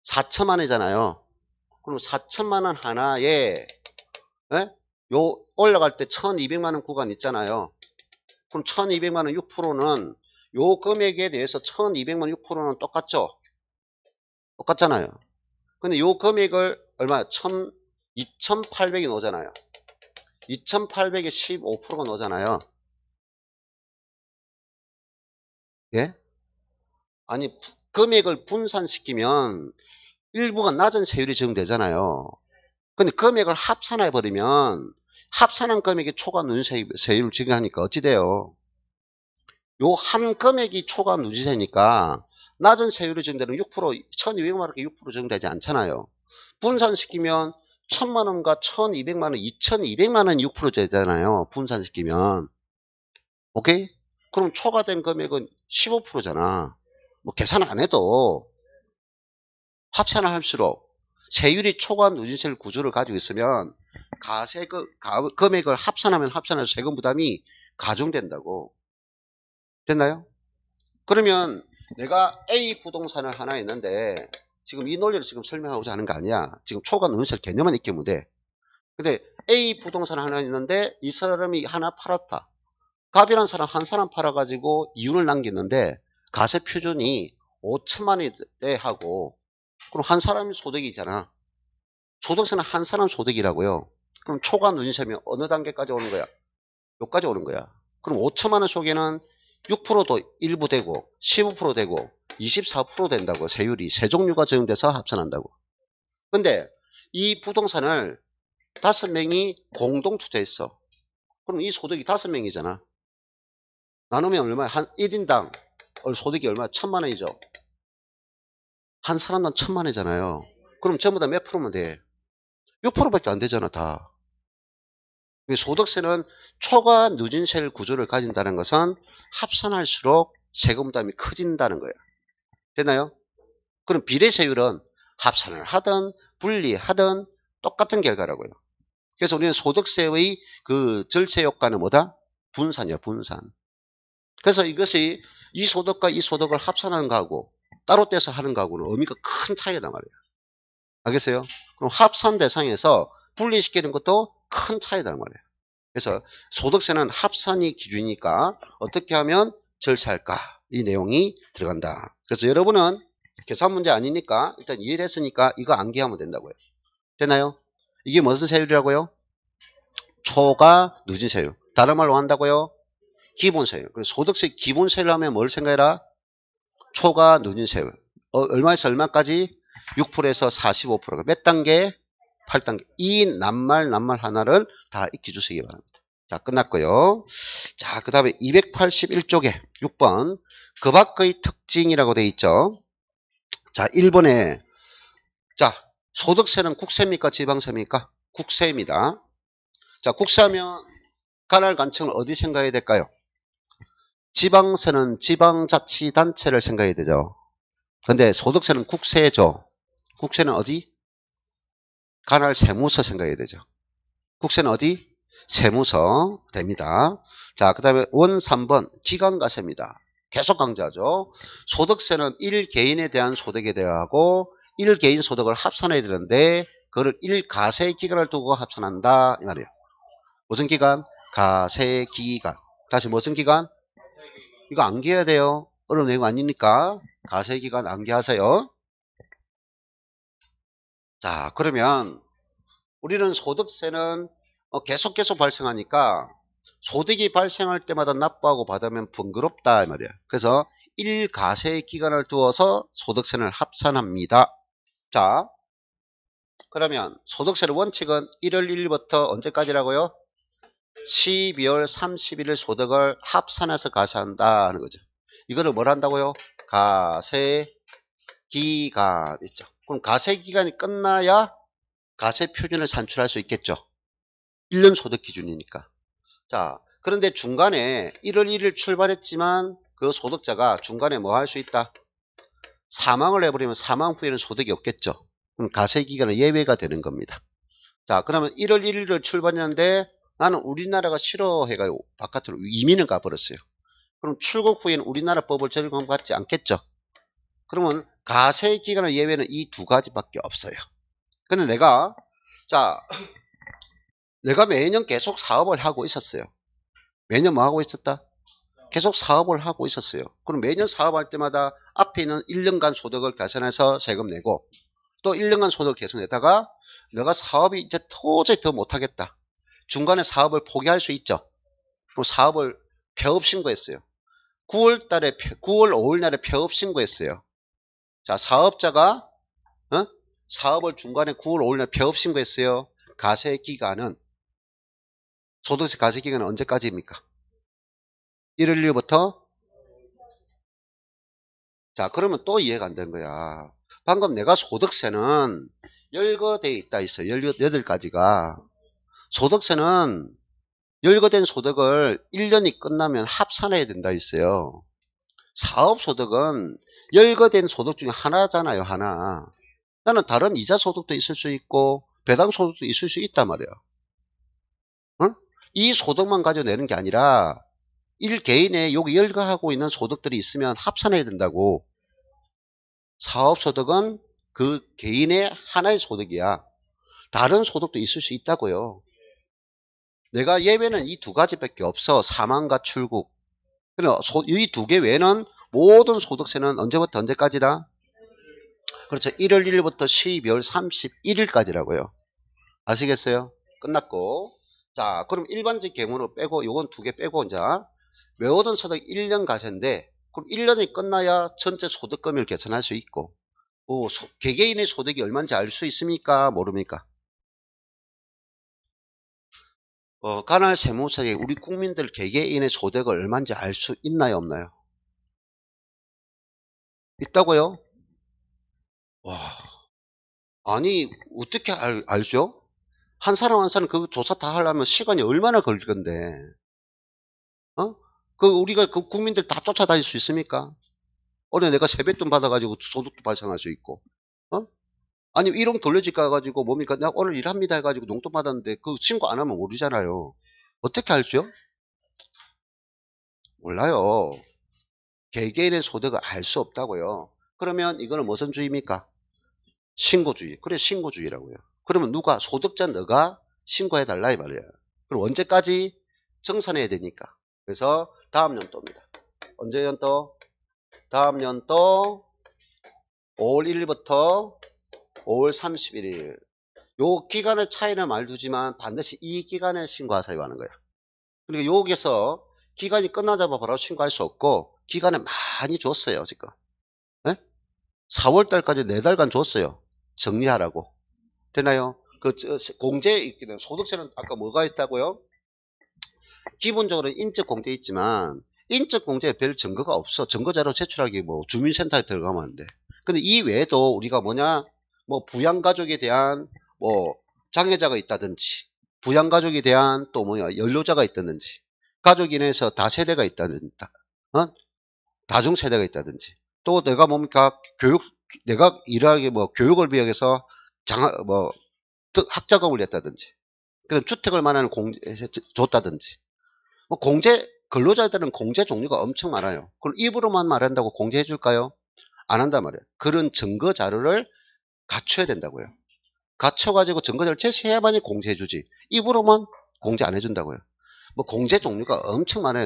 4천만 원이잖아요. 그럼 4천만 원 하나에 요 올라갈 때 1200만 원 구간 있잖아요. 그럼 1200만 원 6%는 요 금액에 대해서 1200만 원 6%는 똑같죠? 똑같잖아요. 근데 요 금액을 얼마? 2800이 나오잖아요. 2800에 15%가 나오잖아요. 예? 아니, 금액을 분산시키면 일부가 낮은 세율이 적용되잖아요. 근데 금액을 합산해버리면 합산한 금액이 초과 누진세율을 적용하니까 어찌 돼요? 요 한 금액이 초과 누진세니까 낮은 세율이 적용되는 6%, 1200만 원께 6% 적용되지 않잖아요. 분산시키면 1000만 원과 1200만 원, 2200만 원이 6% 되잖아요. 분산시키면. 오케이? 그럼 초과된 금액은 15%잖아. 뭐 계산 안 해도 합산을 할수록 세율이 초과 누진세 구조를 가지고 있으면 금액을 합산하면 합산해서 세금 부담이 가중된다고. 됐나요? 그러면 내가 A 부동산을 하나 있는데 지금 이 논리를 지금 설명하고자 하는 거 아니야. 지금 초과 누진세 개념만 익히면 돼. 근데 A 부동산 하나 있는데 이 사람이 하나 팔았다. 갑이라는 사람 한 사람 팔아가지고 이윤을 남겼는데 가세 표준이 5천만 원대 하고 그럼 한 사람이 소득이잖아. 소득세는 한 사람 소득이라고요. 그럼 초과 누진세면 어느 단계까지 오는 거야? 여기까지 오는 거야. 그럼 5천만 원 속에는 6%도 일부 되고 15% 되고 24% 된다고. 세율이 세 종류가 적용돼서 합산한다고. 근데 이 부동산을 5명이 공동 투자했어. 그럼 이 소득이 5명이잖아. 나누면 얼마야? 한 1인당 소득이 얼마야? 1000만 원이죠. 한 사람당 1000만 원이잖아요. 그럼 전부 다 몇 프로면 돼? 6%밖에 안 되잖아, 다. 소득세는 초과 누진세 구조를 가진다는 것은 합산할수록 세금 부담이 커진다는 거예요. 됐나요? 그럼 비례세율은 합산을 하든 분리하든 똑같은 결과라고요. 그래서 우리는 소득세의 그 절세 효과는 뭐다? 분산이야, 분산. 그래서 이것이 이 소득과 이 소득을 합산하는 거하고 따로 떼서 하는 거하고는 의미가 큰 차이가 말이에요. 알겠어요? 그럼 합산 대상에서 분리시키는 것도 큰 차이다 말이에요. 그래서 소득세는 합산이 기준이니까 어떻게 하면 절차할까? 이 내용이 들어간다. 그래서 여러분은 계산 문제 아니니까 일단 이해를 했으니까 이거 암기하면 된다고요. 되나요? 이게 무슨 세율이라고요? 초과 누진세율. 다른 말로 한다고요? 기본세율. 그래서 소득세 기본세율 하면 뭘 생각해라? 초과 누진세율. 얼마에서 얼마까지? 6%에서 45%가 몇 단계? 8단계. 이 낱말 하나를 다 익혀주시기 바랍니다. 자, 끝났고요. 자, 그 다음에 281쪽에 6번 그 밖의 특징이라고 되어 있죠. 자, 1번에 자, 소득세는 국세입니까? 지방세입니까? 국세입니다. 자, 국세하면 관할관청을 어디 생각해야 될까요? 지방세는 지방자치단체를 생각해야 되죠. 근데 소득세는 국세죠. 국세는 어디? 관할세무서 생각해야 되죠. 국세는 어디? 세무서 됩니다. 자, 그 다음에 원 3번 기관과세입니다. 계속 강조하죠. 소득세는 1개인에 대한 소득에 대하고 1개인 소득을 합산해야 되는데 그거를 1가세 기간을 두고 합산한다 이 말이에요. 무슨 기간? 가세 기간. 다시 무슨 기간? 이거 암기해야 돼요. 어려운 내용 아니니까 가세 기간 암기하세요. 자, 그러면 우리는 소득세는 계속 발생하니까 소득이 발생할 때마다 납부하고 받으면 번거롭다 이 말이야. 그래서 1가세 기간을 두어서 소득세를 합산합니다. 자, 그러면 소득세의 원칙은 1월 1일부터 언제까지라고요? 12월 31일 소득을 합산해서 가세한다 하는 거죠. 이거를 뭘 한다고요? 가세 기간 있죠. 그럼 가세 기간이 끝나야 가세 표준을 산출할 수 있겠죠. 1년 소득 기준이니까. 자, 그런데 중간에 1월 1일 출발했지만 그 소득자가 중간에 뭐 할 수 있다? 사망을 해버리면 사망 후에는 소득이 없겠죠. 그럼 가세 기간은 예외가 되는 겁니다. 자, 그러면 1월 1일을 출발했는데 나는 우리나라가 싫어해가지고 바깥으로 이민을 가버렸어요. 그럼 출국 후에는 우리나라 법을 적용받지 않겠죠. 그러면 가세 기간의 예외는 이 두 가지밖에 없어요. 근데 내가 자 내가 매년 계속 사업을 하고 있었어요. 매년 뭐 하고 있었다? 계속 사업을 하고 있었어요. 그럼 매년 사업할 때마다 앞에 있는 1년간 소득을 계산해서 세금 내고 또 1년간 소득을 계속 내다가 내가 사업이 이제 도저히 더 못하겠다. 중간에 사업을 포기할 수 있죠. 그럼 사업을 폐업 신고했어요. 9월 5일 날에 폐업 신고했어요. 자, 사업자가 사업을 중간에 9월 5일 날 폐업 신고했어요. 가세 기간은 소득세 가세 기간은 언제까지입니까? 1월 1일부터. 자, 그러면 또 이해가 안 되는 거야. 방금 내가 소득세는 열거되어 있다 있어요. 18가지가. 소득세는 열거된 소득을 1년이 끝나면 합산해야 된다 있어요. 사업소득은 열거된 소득 중에 하나잖아요. 하나. 나는 다른 이자 소득도 있을 수 있고 배당 소득도 있을 수 있단 말이야. 응? 이 소득만 가지고 내는 게 아니라 1개인의 여기 열거하고 있는 소득들이 있으면 합산해야 된다고. 사업소득은 그 개인의 하나의 소득이야. 다른 소득도 있을 수 있다고요. 내가 예외는 이 두 가지밖에 없어. 사망과 출국. 이 두 개 외에는 모든 소득세는 언제부터 언제까지다? 그렇죠. 1월 1일부터 12월 31일까지라고요. 아시겠어요? 끝났고. 자, 그럼 일반적 경우로 빼고 요건 두 개 빼고 이제 외우던 소득 1년 가세인데 그럼 1년이 끝나야 전체 소득금을 계산할 수 있고 개개인의 소득이 얼마인지 알 수 있습니까? 모릅니까? 관할 세무서에 우리 국민들 개개인의 소득을 얼마인지 알 수 있나요? 없나요? 있다고요? 와, 아니 어떻게 알죠? 한 사람 한 사람 그 조사 다 하려면 시간이 얼마나 걸릴 건데 어? 우리가 그 국민들 다 쫓아다닐 수 있습니까? 오늘 내가 세뱃돈 받아가지고 소득도 발생할 수 있고 어? 아니 1원 돌려집 가가지고 뭡니까? 내가 오늘 일합니다 해가지고 용돈 받았는데 그 신고 안 하면 모르잖아요. 어떻게 알죠? 몰라요. 개개인의 소득을 알 수 없다고요. 그러면 이거는 무슨 주의입니까? 신고주의. 그래 신고주의라고요. 그러면 누가 소득자 너가 신고해달라 이 말이에요. 그럼 언제까지? 정산해야 되니까. 그래서 다음 연도입니다. 언제 연도? 다음 연도 5월 1일부터 5월 31일. 요 기간의 차이는 말두지만 반드시 이 기간에 신고하세요 하는 거야. 그러니까 여기서 기간이 끝나자마자 바로 신고할 수 없고 기간을 많이 줬어요 지금. 네? 4월달까지 4달간 줬어요. 정리하라고. 되나요? 공제 소득세는 아까 뭐가 있다고요? 기본적으로 인적 공제 있지만 인적 공제에 별 증거가 없어. 증거자료 제출하기 뭐 주민센터에 들어가면 안 돼. 근데 이 외에도 우리가 뭐냐? 뭐 부양가족에 대한 뭐 장애자가 있다든지 부양가족에 대한 또 뭐냐 연료자가 있다든지 가족 인해서 다세대가 있다든지 다중세대가 있다든지 또 내가 뭡니까 내가 일하게 뭐 교육을 비용해서 뭐 학자금을 냈다든지 그런 주택을 마련하는 공제 줬다든지 뭐 근로자들은 공제 종류가 엄청 많아요. 그럼 입으로만 말한다고 공제해 줄까요? 안 한단 말이에요. 그런 증거 자료를 갖춰야 된다고요. 갖춰가지고 증거 자료를 제시해야만이 공제해 주지. 입으로만 공제 안 해준다고요. 뭐 공제 종류가 엄청 많아요.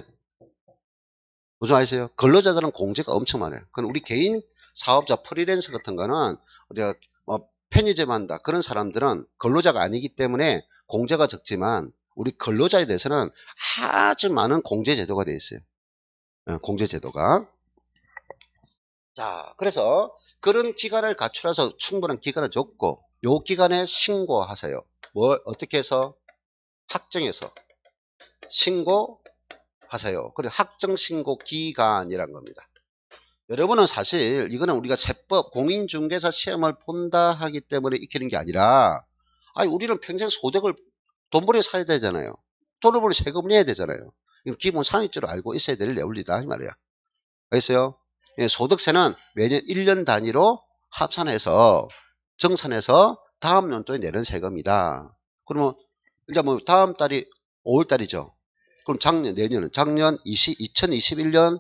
무슨 말이세요? 근로자들은 공제가 엄청 많아요. 그럼 우리 개인 사업자 프리랜서 같은 거는 우리가 뭐 편의점 한다 그런 사람들은 근로자가 아니기 때문에 공제가 적지만 우리 근로자에 대해서는 아주 많은 공제 제도가 되어 있어요. 공제 제도가. 자, 그래서 그런 기간을 갖추어서 충분한 기간을 줬고 요 기간에 신고하세요. 뭘 어떻게 해서? 확정해서 신고하세요. 그리고 확정 신고 기간이란 겁니다. 여러분은 사실 이거는 우리가 세법 공인중개사 시험을 본다 하기 때문에 익히는 게 아니라 아니 우리는 평생 소득을 돈벌이 살아야 되잖아요. 돈을 벌이 세금 내야 되잖아요. 이건 기본 상식적으로 알고 있어야 될 내용이다 이 말이야. 알겠어요? 예, 소득세는 매년 1년 단위로 합산해서 정산해서 다음 연도에 내는 세금이다. 그러면 이제 뭐 다음 달이 5월 달이죠. 그럼 내년은 작년 2021년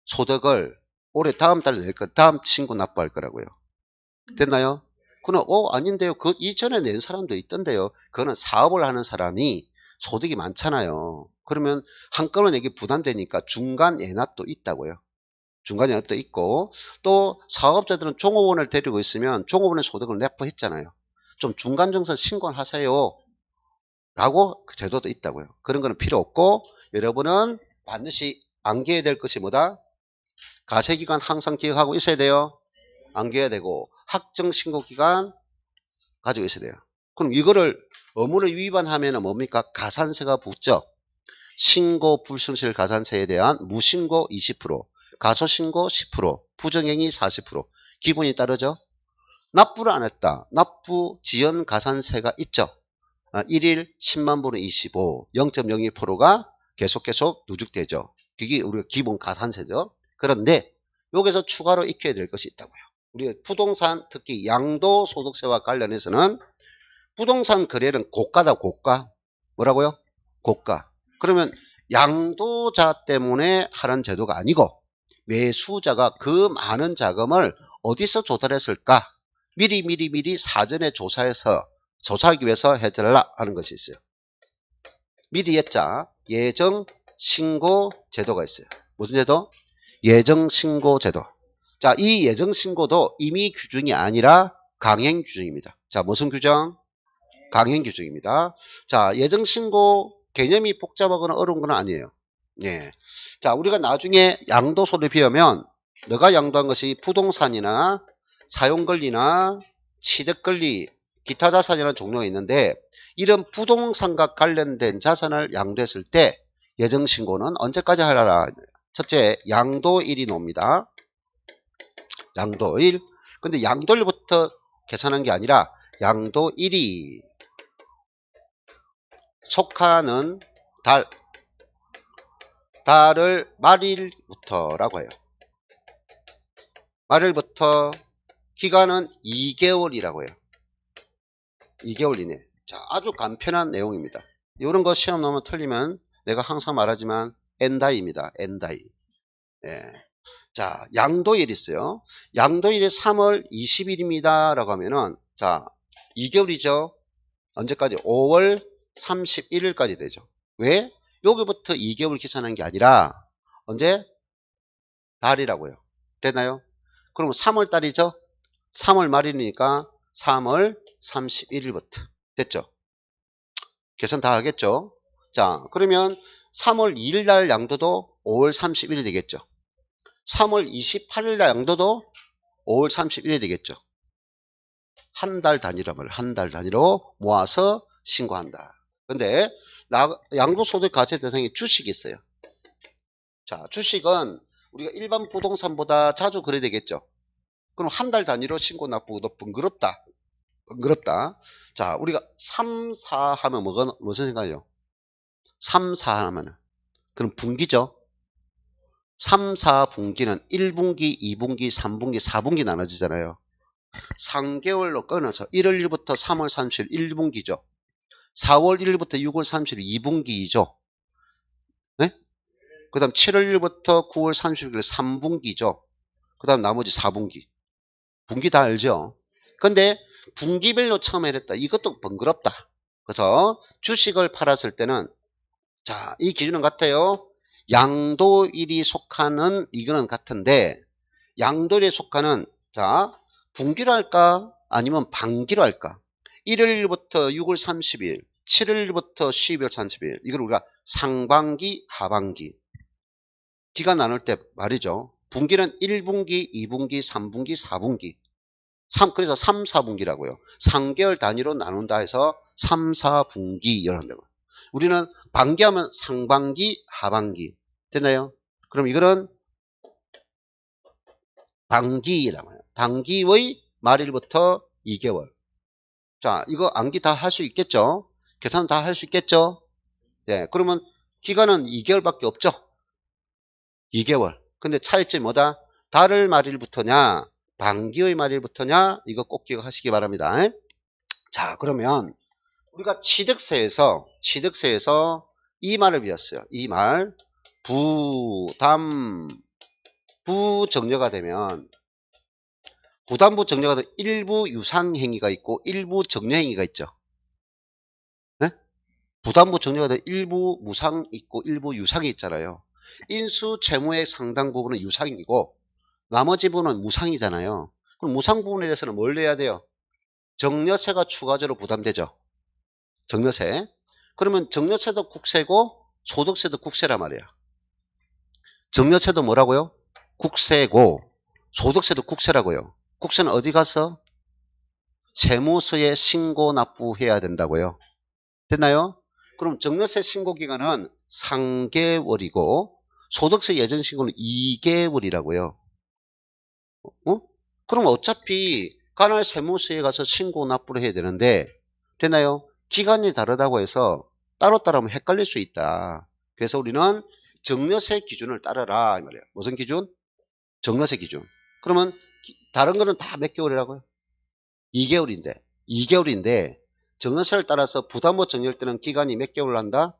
소득을 올해 다음 달에 낼 거, 다음 신고 납부할 거라고요. 됐나요? 그는 아닌데요. 그 이전에 낸 사람도 있던데요. 그거는 사업을 하는 사람이 소득이 많잖아요. 그러면 한꺼번에 내기 부담되니까 중간 예납도 있다고요. 중간 예납도 있고 또 사업자들은 종업원을 데리고 있으면 종업원의 소득을 납부했잖아요. 좀 중간정산 신고하세요. 라고 그 제도도 있다고요. 그런 거는 필요 없고 여러분은 반드시 암기해야 될 것이 뭐다? 가세기간 항상 기억하고 있어야 돼요. 암기해야 되고 확정신고기간 가지고 있어야 돼요. 그럼 이거를 의무를 위반하면 뭡니까? 가산세가 붙죠. 신고 불순실 가산세에 대한 무신고 20%, 가소신고 10%, 부정행위 40%. 기본이 따르죠. 납부를 안 했다. 납부 지연 가산세가 있죠. 1일 10만 분의 25, 0.02%가 계속 누적되죠. 그게 우리가 기본 가산세죠. 그런데 여기서 추가로 익혀야 될 것이 있다고요. 우리 부동산 특히 양도소득세와 관련해서는 부동산 거래는 고가다 고가. 뭐라고요? 고가. 그러면 양도자 때문에 하는 제도가 아니고 매수자가 그 많은 자금을 어디서 조달했을까? 미리 사전에 조사하기 위해서 해달라 하는 것이 있어요. 미리 예정 신고 제도가 있어요. 무슨 제도? 예정 신고 제도. 자, 이 예정 신고도 임의 규정이 아니라 강행 규정입니다. 자, 무슨 규정? 강행 규정입니다. 자, 예정 신고 개념이 복잡하거나 어려운 건 아니에요. 예. 자, 우리가 나중에 양도소득 비하면 너가 양도한 것이 부동산이나 사용권리나 취득권리, 기타 자산이라는 종류가 있는데 이런 부동산과 관련된 자산을 양도했을 때 예정신고는 언제까지 하라? 첫째, 양도일이 나옵니다. 양도일. 근데 양도일부터 계산한 게 아니라 양도일이 속하는 달을 말일부터라고 해요. 말일부터 기간은 2개월이라고 해요. 2개월 이내. 자, 아주 간편한 내용입니다. 이런 거 시험 나오면 틀리면 내가 항상 말하지만 엔다이입니다. 엔다이. 예. 자, 양도일 있어요. 양도일이 3월 20일입니다. 라고 하면은 자, 2개월이죠. 언제까지? 5월 31일까지 되죠. 왜? 여기부터 2개월 계산한 게 아니라 언제? 달이라고요. 됐나요? 그럼 3월 달이죠? 3월 말이니까 3월 31일부터. 됐죠? 계산 다 하겠죠? 자, 그러면 3월 2일 날 양도도 5월 31일이 되겠죠? 3월 28일 날 양도도 5월 31일이 되겠죠? 한 달 단위라면 한 달 단위로 모아서 신고한다. 근데 양도소득 과세 대상이 주식이 있어요. 자, 주식은 우리가 일반 부동산보다 자주 거래되겠죠? 그럼 한 달 단위로 신고 납부도 번거롭다. 번거롭다. 자, 우리가 3, 4 하면 무슨 생각이요? 3, 4 하면은. 그럼 분기죠? 3, 4분기는 1분기, 2분기, 3분기, 4분기 나눠지잖아요. 3개월로 끊어서 1월 1일부터 3월 30일 1분기죠. 4월 1일부터 6월 30일 2분기이죠. 네? 그 다음 7월 1일부터 9월 30일 3분기죠. 그 다음 나머지 4분기. 분기 다 알죠? 근데 분기별로 처음에 했다. 이것도 번거롭다. 그래서 주식을 팔았을 때는 자, 이 기준은 같아요. 양도일이 속하는 이거는 같은데 양도일에 속하는 자 분기로 할까 아니면 반기로 할까? 1일부터 6월 30일 7일부터 12월 30일 이걸 우리가 상반기 하반기 기간 나눌 때 말이죠. 분기는 1분기 2분기 3분기 4분기 그래서 3, 4분기라고요. 3개월 단위로 나눈다 해서 3, 4분기 이런 데고. 우리는 반기하면 상반기, 하반기. 됐나요? 그럼 이거는 반기라고 해요. 반기의 말일부터 2개월. 자, 이거 암기 다 할 수 있겠죠? 계산 다 할 수 있겠죠? 네, 그러면 기간은 2개월밖에 없죠? 2개월. 근데 차이점이 뭐다? 달을 말일부터냐, 반기의 말일부터냐, 이거 꼭 기억하시기 바랍니다. 자, 그러면 우리가 취득세에서 이 말을 배웠어요. 이 말. 부정려가 되면 부담부 정려가 된 일부 유상행위가 있고 일부 정려행위가 있죠. 네? 부담부 정려가 된 일부 무상 있고 일부 유상이 있잖아요. 인수 채무의 상당 부분은 유상이고 나머지 부분은 무상이잖아요. 그럼 무상 부분에 대해서는 뭘 내야 돼요? 정려세가 추가적으로 부담되죠. 정려세. 그러면 정려세도 국세고 소득세도 국세란 말이에요. 정려세도 뭐라고요? 국세고 소득세도 국세라고요. 국세는 어디 가서? 세무서에 신고 납부해야 된다고요. 됐나요? 그럼 정려세 신고 기간은 3개월이고 소득세 예정 신고는 2개월이라고요. 그럼 어차피 관할 세무서에 가서 신고 납부를 해야 되는데 됐나요? 기간이 다르다고 해서 따로따로 하면 헷갈릴 수 있다. 그래서 우리는 정려세 기준을 따르라 이 말이에요. 무슨 기준? 정려세 기준. 그러면 다른 거는 다 몇 개월이라고요? 2개월인데 정려세를 따라서 부담부 정리할 때는 기간이 몇 개월 난다?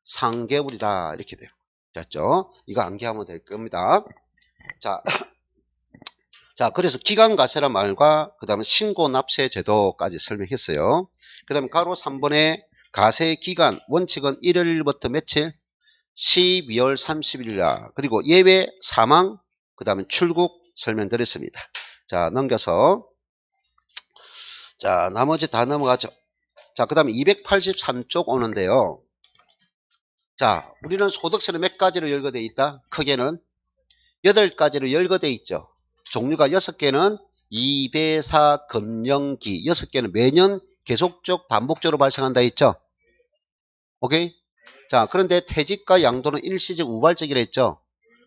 3개월이다 이렇게 돼요. 됐죠? 이거 암기하면 될 겁니다. 자, 그래서 기간과세란 말과 그 다음에 신고납세 제도까지 설명했어요. 그 다음에 가로 3번에 가세 기간 원칙은 1일부터 며칠? 12월 30일이라. 그리고 예외 사망 그 다음에 출국 설명드렸습니다. 자, 넘겨서 자, 나머지 다 넘어가죠. 자, 그 다음에 283쪽 오는데요. 자, 우리는 소득세는 몇 가지로 열거되어 있다? 크게는 8가지로 열거되어 있죠. 종류가 6개는 2배사 건령기 6개는 매년 계속적 반복적으로 발생한다 했죠. 오케이? 자, 그런데 퇴직과 양도는 일시적 우발적이라 했죠.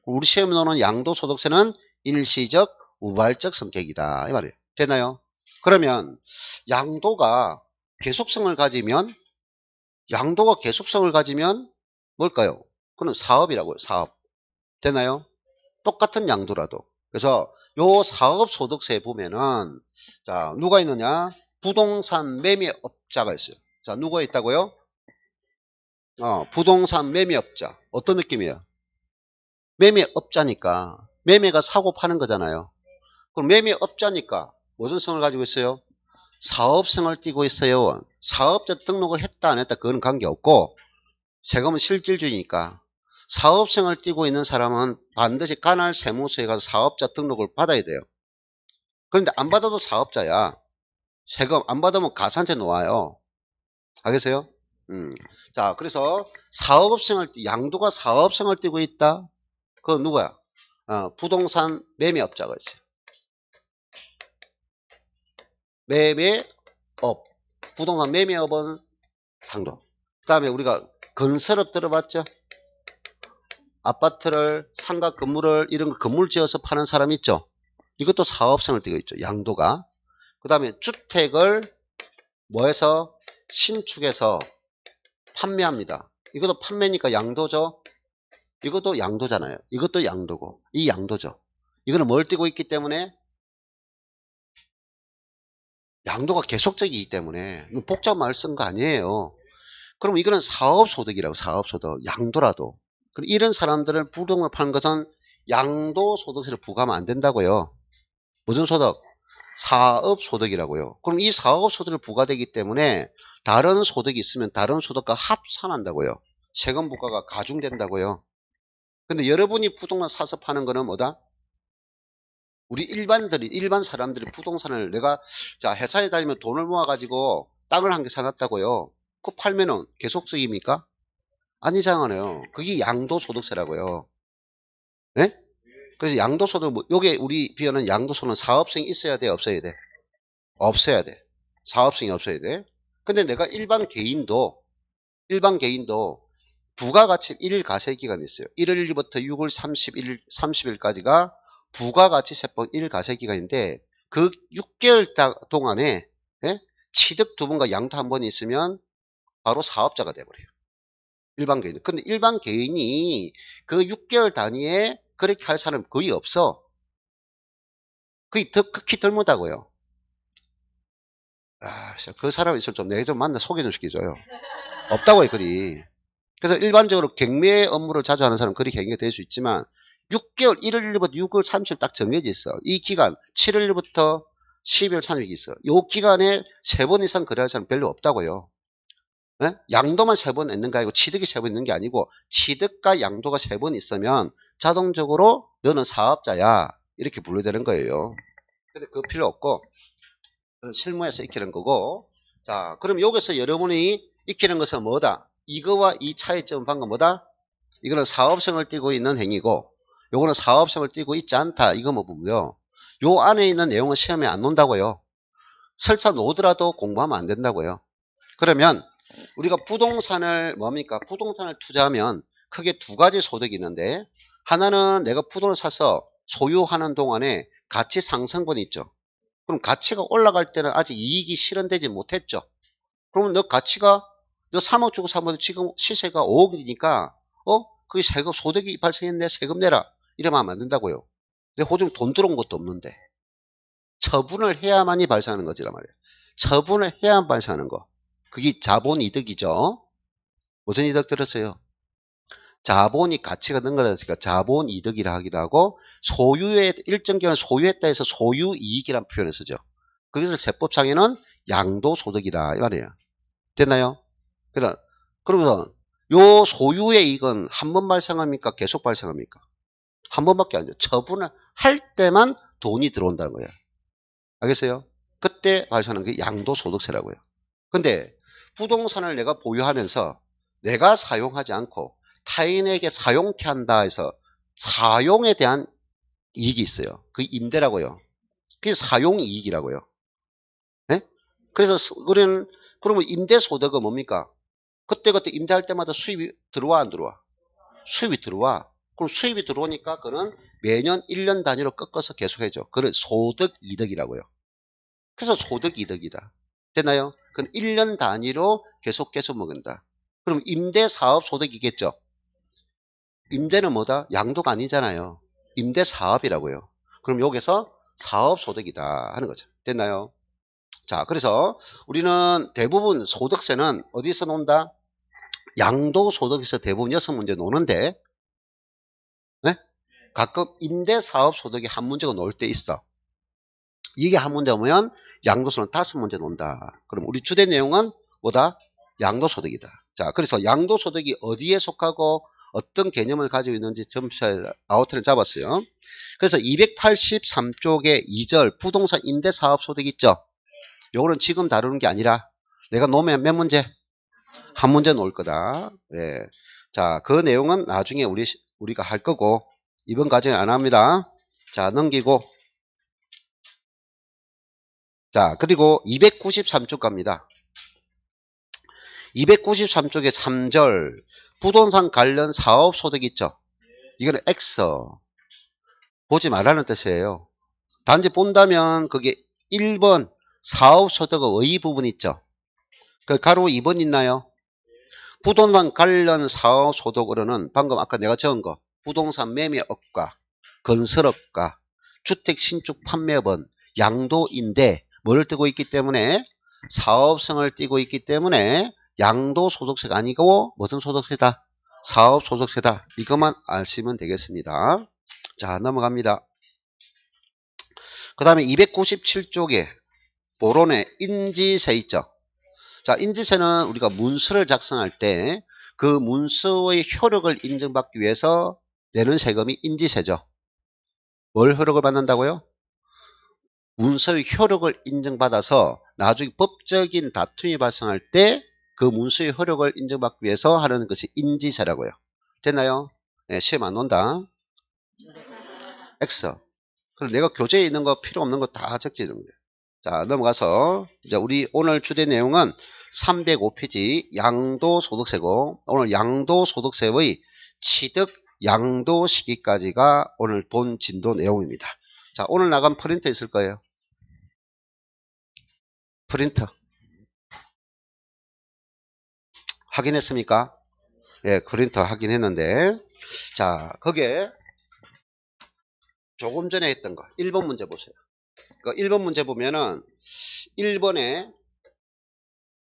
우리 시험에 나오는 양도소득세는 일시적 우발적 성격이다 이 말이에요. 됐나요? 그러면 양도가 계속성을 가지면 뭘까요? 그건 사업이라고요. 사업. 됐나요? 똑같은 양도라도. 그래서 요 사업소득세에 보면은 자, 누가 있느냐? 부동산 매매업자가 있어요. 자, 누가 있다고요? 부동산 매매업자. 어떤 느낌이에요? 매매업자니까 매매가 사고 파는 거잖아요. 그럼 매매업자니까 무슨 성을 가지고 있어요? 사업성을 띠고 있어요. 사업자 등록을 했다 안 했다 그거는 관계없고 세금은 실질주의니까 사업성을 띠고 있는 사람은 반드시 관할 세무서에 가서 사업자 등록을 받아야 돼요. 그런데 안 받아도 사업자야. 세금 안 받으면 가산세 놓아요. 알겠어요? 자, 그래서 양도가 사업성을 띠고 있다. 그건 누구야? 부동산 매매업자가 있어요. 매매업. 부동산 매매업은 상도. 그 다음에 우리가 건설업 들어봤죠? 아파트를, 상가 건물을, 이런 거 건물 지어서 파는 사람 있죠? 이것도 사업성을 띠고 있죠. 양도가. 그 다음에 주택을 뭐해서? 신축해서 판매합니다. 이것도 판매니까 양도죠? 이것도 양도잖아요. 이것도 양도고. 이 양도죠. 이거는 뭘 띠고 있기 때문에? 양도가 계속적이기 때문에. 복잡한 말 쓴 거 아니에요. 그럼 이거는 사업소득이라고. 사업소득. 양도라도. 이런 사람들을 부동을 파는 것은 양도소득세를 부과하면 안 된다고요. 무슨 소득? 사업소득이라고요. 그럼 이 사업소득을 부과되기 때문에 다른 소득이 있으면 다른 소득과 합산한다고요. 세금 부과가 가중된다고요. 근데 여러분이 부동산 사서 파는 거는 뭐다? 우리 일반 사람들이 부동산을 내가 자 회사에 다니면 돈을 모아가지고 땅을 한 개 사놨다고요. 그거 팔면은 계속적입니까? 아니잖아요. 그게 양도소득세라고요. 네? 그래서 양도소득, 요게 우리 비하는 양도소득은 사업성이 있어야 돼, 없어야 돼? 없어야 돼. 사업성이 없어야 돼. 근데 내가 일반 개인도 부가가치 1일 가세기간이 있어요. 1일부터 6월 30일까지가 부가가치 세법 1일 가세기간인데 그 6개월 동안에 예? 취득 2번과 양도 1번이 있으면 바로 사업자가 돼버려요. 일반 개인. 근데 일반 개인이 그 6개월 단위에 그렇게 할 사람 거의 없어. 그게 극히 드물다고요. 그 사람 있으면 좀 내가 좀 만나 소개 좀 시켜줘요. 없다고요, 그리. 그래서 일반적으로 경매 업무를 자주 하는 사람은 그리 경기가 될 수 있지만 6개월 1월 1일부터 6월 30일 딱 정해져 있어. 이 기간 7월 1일부터 12월 30일이 있어. 이 기간에 3번 이상 거래할 사람 별로 없다고요. 네? 양도만 3번 있는 거 아니고 취득이 3번 있는 게 아니고 취득과 양도가 3번 있으면 자동적으로 너는 사업자야 이렇게 분류되는 거예요. 근데 그 필요 없고 실무에서 익히는 거고. 자, 그럼 여기서 여러분이 익히는 것은 뭐다? 이거와 이 차이점은 방금 뭐다? 이거는 사업성을 띠고 있는 행위고 요거는 사업성을 띠고 있지 않다. 이거 뭐 보고요. 요 안에 있는 내용은 시험에 안 논다고요. 설사 놓더라도 공부하면 안 된다고요. 그러면 우리가 부동산을 뭡니까? 부동산을 투자하면 크게 두 가지 소득이 있는데 하나는 내가 부동산을 사서 소유하는 동안에 가치 상승분이 있죠. 그럼 가치가 올라갈 때는 아직 이익이 실현되지 못했죠. 그러면 너 가치가 너 3억 주고 사면 지금 시세가 5억이니까 그게 세금 소득이 발생했네 세금 내라 이러면 하면 안 된다고요. 내 호중 돈 들어온 것도 없는데 처분을 해야만이 발생하는 거지란 말이에요. 처분을 해야만 발생하는 거. 그게 자본이득이죠. 무슨 이득 들었어요? 자본이 가치가 능가됐으니까 자본이득이라 하기도 하고 소유의 일정 기간 소유했다 해서 소유이익이라는 표현을 쓰죠. 거기서 세법상에는 양도소득이다 이 말이에요. 됐나요? 그러면서 요 소유의 이익은 한 번 발생합니까? 계속 발생합니까? 한 번밖에 안 돼요. 처분을 할 때만 돈이 들어온다는 거예요. 알겠어요? 그때 발생하는 게 양도소득세라고요. 근데 부동산을 내가 보유하면서 내가 사용하지 않고 타인에게 사용케 한다 해서 사용에 대한 이익이 있어요. 그 임대라고요. 그게 사용이익이라고요. 네? 그래서 그러면 임대소득은 뭡니까? 그때그때 임대할 때마다 수입이 들어와 안 들어와? 수입이 들어와. 그럼 수입이 들어오니까 그는 매년 1년 단위로 꺾어서 계속해줘. 그걸 소득이득이라고요. 그래서 소득이득이다. 됐나요? 그건 1년 단위로 계속 먹는다. 그럼 임대사업 소득이겠죠? 임대는 뭐다? 양도가 아니잖아요. 임대사업이라고요. 그럼 여기서 사업소득이다 하는 거죠. 됐나요? 자, 그래서 우리는 대부분 소득세는 어디서 논다? 양도소득에서 대부분 6문제 노는데 네? 가끔 임대사업소득이 한 문제가 놓을 때 있어. 이게 한 문제 오면 양도소득은 5문제 논다. 그럼 우리 주된 내용은 뭐다? 양도소득이다. 자, 그래서 양도소득이 어디에 속하고 어떤 개념을 가지고 있는지 점차에 아웃라인 잡았어요. 그래서 283쪽에 2절 부동산 임대사업소득 있죠? 요거는 지금 다루는 게 아니라 내가 놓으면 몇 문제? 한 문제 놓을 거다. 네. 자, 그 내용은 나중에 우리가 할 거고 이번 과정에 안 합니다. 자, 넘기고 자, 그리고 293쪽 갑니다. 293쪽에 3절 부동산 관련 사업소득 있죠? 이거는 X 보지 말라는 뜻이에요. 단지 본다면 그게 1번 사업소득의 의 부분 있죠? 그 가로 2번 있나요? 부동산 관련 사업소득으로는 방금 아까 내가 적은 거 부동산 매매업과 건설업과 주택 신축 판매업은 양도인데 뭐를 띄고 있기 때문에 사업성을 띄고 있기 때문에 양도소득세가 아니고 무슨 소득세다? 사업소득세다. 이것만 아시면 되겠습니다. 자, 넘어갑니다. 그 다음에 297쪽에 보론의 인지세 있죠. 자, 인지세는 우리가 문서를 작성할 때 그 문서의 효력을 인정받기 위해서 내는 세금이 인지세죠. 뭘 효력을 받는다고요? 문서의 효력을 인정받아서 나중에 법적인 다툼이 발생할 때 그 문서의 효력을 인정받기 위해서 하는 것이 인지세라고요. 됐나요? 네, 시험 안 논다. X. 그럼 내가 교재에 있는 거 필요 없는 거 다 적지는 거예요. 자, 넘어가서 이제 우리 오늘 주된 내용은 305페이지 양도소득세고 오늘 양도소득세의 취득 양도 시기까지가 오늘 본 진도 내용입니다. 자, 오늘 나간 프린터 있을 거예요. 프린터 확인했습니까? 예, 프린터 확인했는데 자, 거기에 조금 전에 했던 거 1번 문제 보세요. 그 1번 문제 보면은 1번에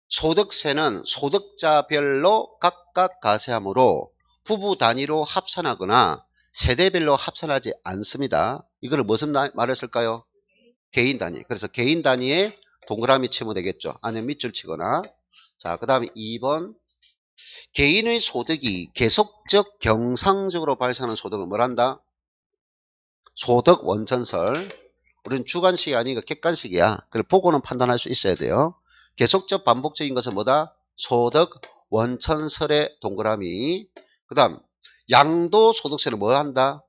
소득세는 소득자별로 각각 과세하므로 부부 단위로 합산하거나 세대별로 합산하지 않습니다. 이거를 무슨 말을 쓸까요? 개인 단위. 그래서 개인 단위에 동그라미 치면 되겠죠. 안에 밑줄 치거나. 자, 그 다음에 2번. 개인의 소득이 계속적 경상적으로 발생하는 소득을 뭘한다? 소득 원천설. 우리는 주관식이 아니니까 객관식이야. 그걸 보고는 판단할 수 있어야 돼요. 계속적 반복적인 것은 뭐다? 소득 원천설의 동그라미. 그 다음 양도소득세는 뭐 한다?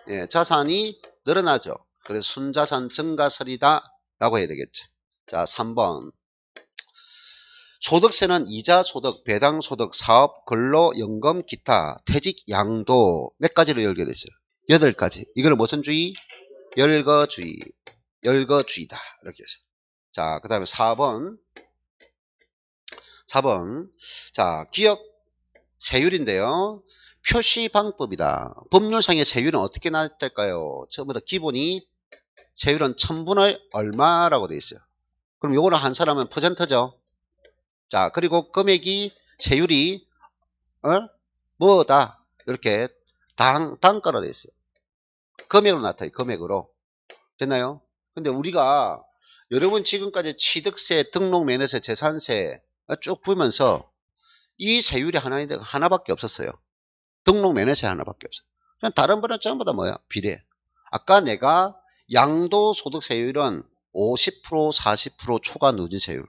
예, 자산이 늘어나죠. 그래서 순자산 증가설이다 라고 해야 되겠죠. 자, 3번. 소득세는 이자소득, 배당소득, 사업, 근로, 연금, 기타, 퇴직, 양도 몇 가지로 열게 됐어요? 8가지. 이걸 무슨 주의? 열거주의. 열거주의다. 이렇게 해서. 자, 그 다음에 4번. 4번. 자, 기억 세율인데요. 표시 방법이다. 법률상의 세율은 어떻게 나타날까요? 처음부터 기본이 세율은 1000분의 얼마라고 되어 있어요. 그럼 요거는 한 사람은 퍼센트죠. 자, 그리고 금액이 세율이 뭐다 이렇게 단가로 되어 있어요. 금액으로 나타나요. 금액으로. 됐나요? 근데 우리가 여러분 지금까지 취득세, 등록면허세, 재산세 쭉 보면서 이 세율이 하나밖에 없었어요. 등록면허세 하나밖에 없어요. 그냥 다른 분은 전부 다 뭐야? 비례. 아까 내가 양도소득세율은 50%, 40% 초과 누진세율,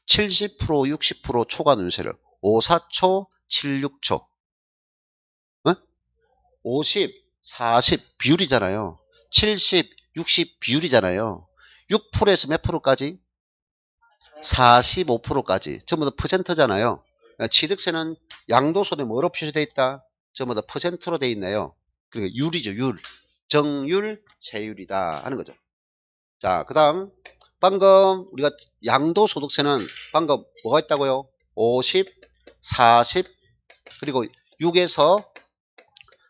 70%, 60% 초과 누진세율, 5, 4초, 7, 6초, 50, 40 비율이잖아요. 70, 60 비율이잖아요. 6%에서 몇 프로까지? 45%까지. 전부 다 퍼센트잖아요. 취득세는 양도소득 뭐로 표시되어 있다? 전부 다 퍼센트로 되어 있네요. 그리고 율이죠, 율. 정율, 세율이다 하는 거죠. 자, 그 다음 방금 우리가 양도소득세는 방금 뭐가 있다고요? 50, 40 그리고 6에서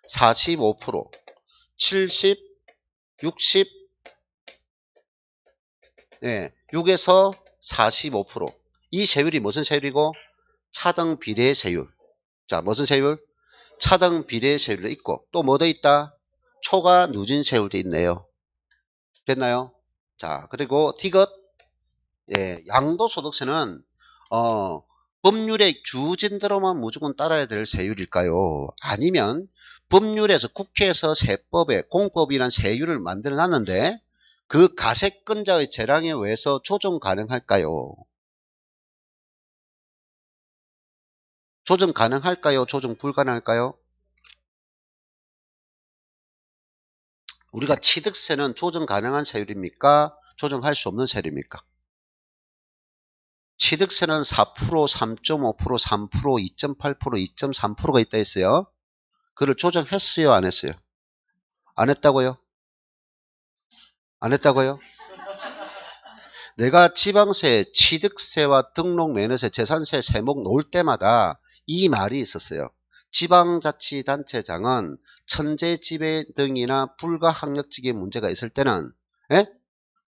45%, 70, 60 네, 6에서 45%. 이 세율이 무슨 세율이고? 차등 비례 세율. 자, 무슨 세율? 차등 비례 세율도 있고 또 뭐 더 있다? 초과 누진 세율도 있네요. 됐나요? 자, 그리고 디귿. 예, 양도소득세는 법률의 규진대로만 무조건 따라야 될 세율일까요? 아니면 법률에서 국회에서 세법에 공법이란 세율을 만들어 놨는데 그 가세권자의 재량에 의해서 조정 가능할까요? 조정 가능할까요? 조정 불가능할까요? 우리가 취득세는 조정 가능한 세율입니까? 조정할 수 없는 세율입니까? 취득세는 4%, 3.5%, 3%, 2.8%, 2.3%가 있다 했어요. 그걸 조정했어요? 안 했어요? 안 했다고요? 안 했다고요? 내가 지방세, 취득세와 등록면허세, 재산세 세목 놓을 때마다 이 말이 있었어요. 지방자치단체장은 천재지배 등이나 불가항력직의 문제가 있을 때는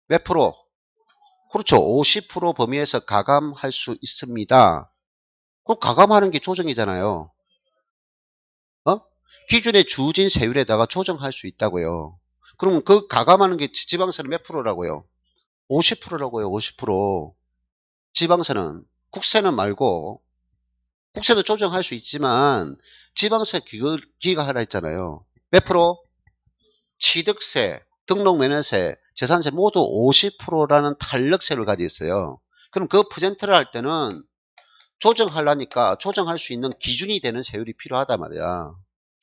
몇 프로? 그렇죠. 50% 범위에서 가감할 수 있습니다. 그 가감하는 게 조정이잖아요. 기준의 주진 세율에다가 조정할 수 있다고요. 그럼 그 가감하는 게 지방세는 몇 프로라고요? 50%라고요. 50%. 지방세는. 국세는 말고 국세도 조정할 수 있지만 지방세 기가하라 했잖아요. 몇 프로? 취득세, 등록면허세, 재산세 모두 50%라는 탄력세를 가지고 있어요. 그럼 그 퍼센트를 할 때는 조정하려니까 조정할 수 있는 기준이 되는 세율이 필요하단 말이야.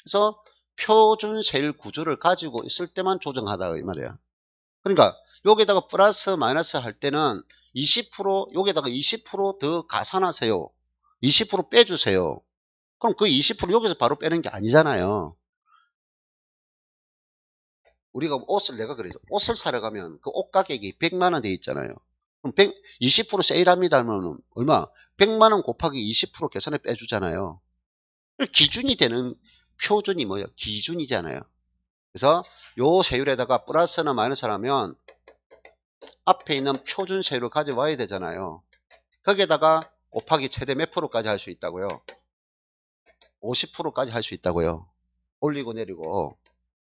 그래서 표준 세율 구조를 가지고 있을 때만 조정하다 이 말이야. 그러니까 여기다가 플러스 마이너스 할 때는 20% 여기다가 20% 더 가산하세요. 20% 빼주세요. 그럼 그 20% 여기서 바로 빼는 게 아니잖아요. 우리가 옷을 내가 그래서 옷을 사러 가면 그 옷 가격이 100만 원 돼 있잖아요. 그럼 20% 세일합니다 하면 얼마? 100만 원 곱하기 20% 계산해 빼주잖아요. 기준이 되는 표준이 뭐예요? 기준이잖아요. 그래서 요 세율에다가 플러스나 마이너스를 하면 앞에 있는 표준 세율을 가져와야 되잖아요. 거기에다가 곱하기 최대 몇 프로까지 할 수 있다고요? 50%까지 할 수 있다고요. 올리고 내리고.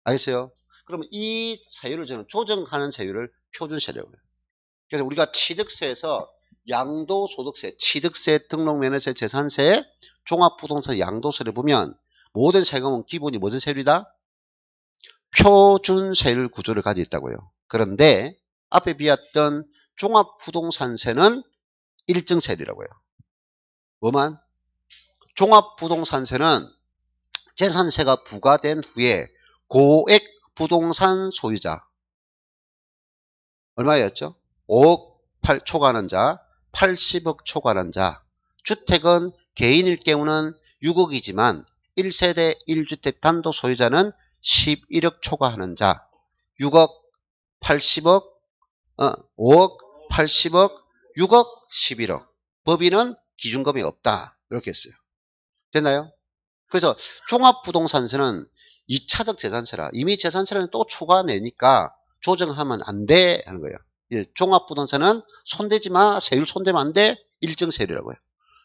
알겠어요? 그러면 이 세율을 저는 조정하는 세율을 표준세라고 해요. 그래서 우리가 취득세에서 양도소득세, 취득세, 등록면허세, 재산세, 종합부동산 양도세를 보면 모든 세금은 기본이 무슨 세율이다? 표준세율 구조를 가지고 있다고요. 그런데 앞에 비었던 종합부동산세는 일정세율이라고요. 뭐만? 종합부동산세는 재산세가 부과된 후에 고액 부동산 소유자 얼마였죠? 5억 초과하는 자, 80억 초과하는 자. 주택은 개인일 경우는 6억이지만 1세대 1주택 단독 소유자는 11억 초과하는 자. 6억, 80억, 5억, 80억, 6억, 11억. 법인은 기준금이 없다. 이렇게 했어요. 됐나요? 그래서 종합부동산세는 2차적 재산세라. 이미 재산세는 또 초과내니까 조정하면 안 돼 하는 거예요. 종합부동산은 손대지 마. 세율 손대면 안 돼. 일정 세율이라고요.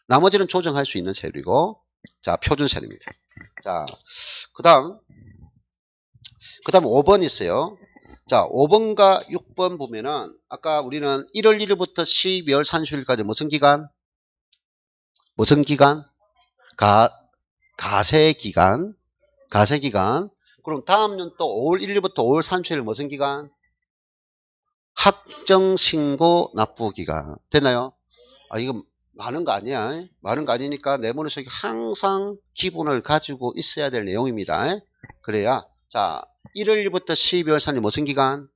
나머지는 조정할 수 있는 세율이고. 자, 표준세율입니다. 자, 그 다음 5번 있어요. 자, 5번과 6번 보면은 아까 우리는 1월 1일부터 12월 30일까지 무슨 기간? 무슨 기간? 가세기간. 가세기간. 그럼 다음 연도 5월 1일부터 5월 30일 무슨 기간? 확정신고 납부기간. 됐나요? 아, 이거 많은 거 아니야. 많은 거 아니니까 내 머릿속에 항상 기본을 가지고 있어야 될 내용입니다. 그래야. 자, 1월 1일부터 12월 3일 무슨 기간?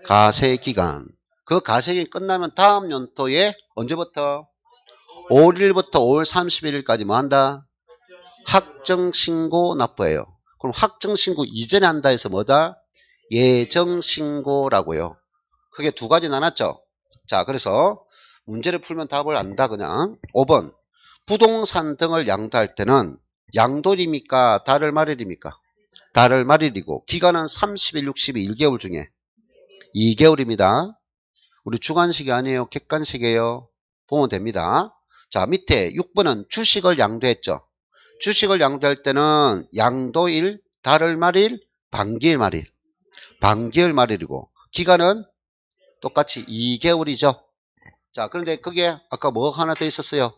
가세기간. 그 가세기간 끝나면 다음 연도에 언제부터? 5월 1일부터 5월 31일까지 뭐 한다? 확정신고 납부예요. 그럼 확정신고 이전에 한다 해서 뭐다? 예정신고라고요. 그게 두 가지 나눴죠. 자, 그래서 문제를 풀면 답을 안다 그냥. 5번. 부동산 등을 양도할 때는 양도일입니까? 달월 말일입니까? 달월 말일이고 기간은 30일, 60일, 1개월 중에 2개월입니다. 우리 주관식이 아니에요. 객관식이에요. 보면 됩니다. 자, 밑에 6번은 주식을 양도했죠. 주식을 양도할 때는 양도일, 달월 말일, 반기일 말일. 반기일 말일이고 기간은 똑같이 2개월이죠. 자, 그런데 그게 아까 뭐 하나 더 있었어요?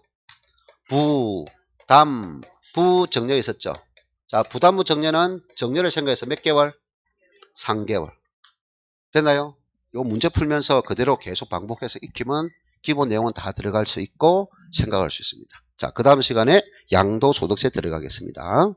부담부정려 있었죠. 자, 부담부정려는 정려를 생각해서 몇 개월? 3개월. 됐나요? 요 문제 풀면서 그대로 계속 반복해서 익히면 기본 내용은 다 들어갈 수 있고 생각할 수 있습니다. 자, 그 다음 시간에 양도소득세 들어가겠습니다.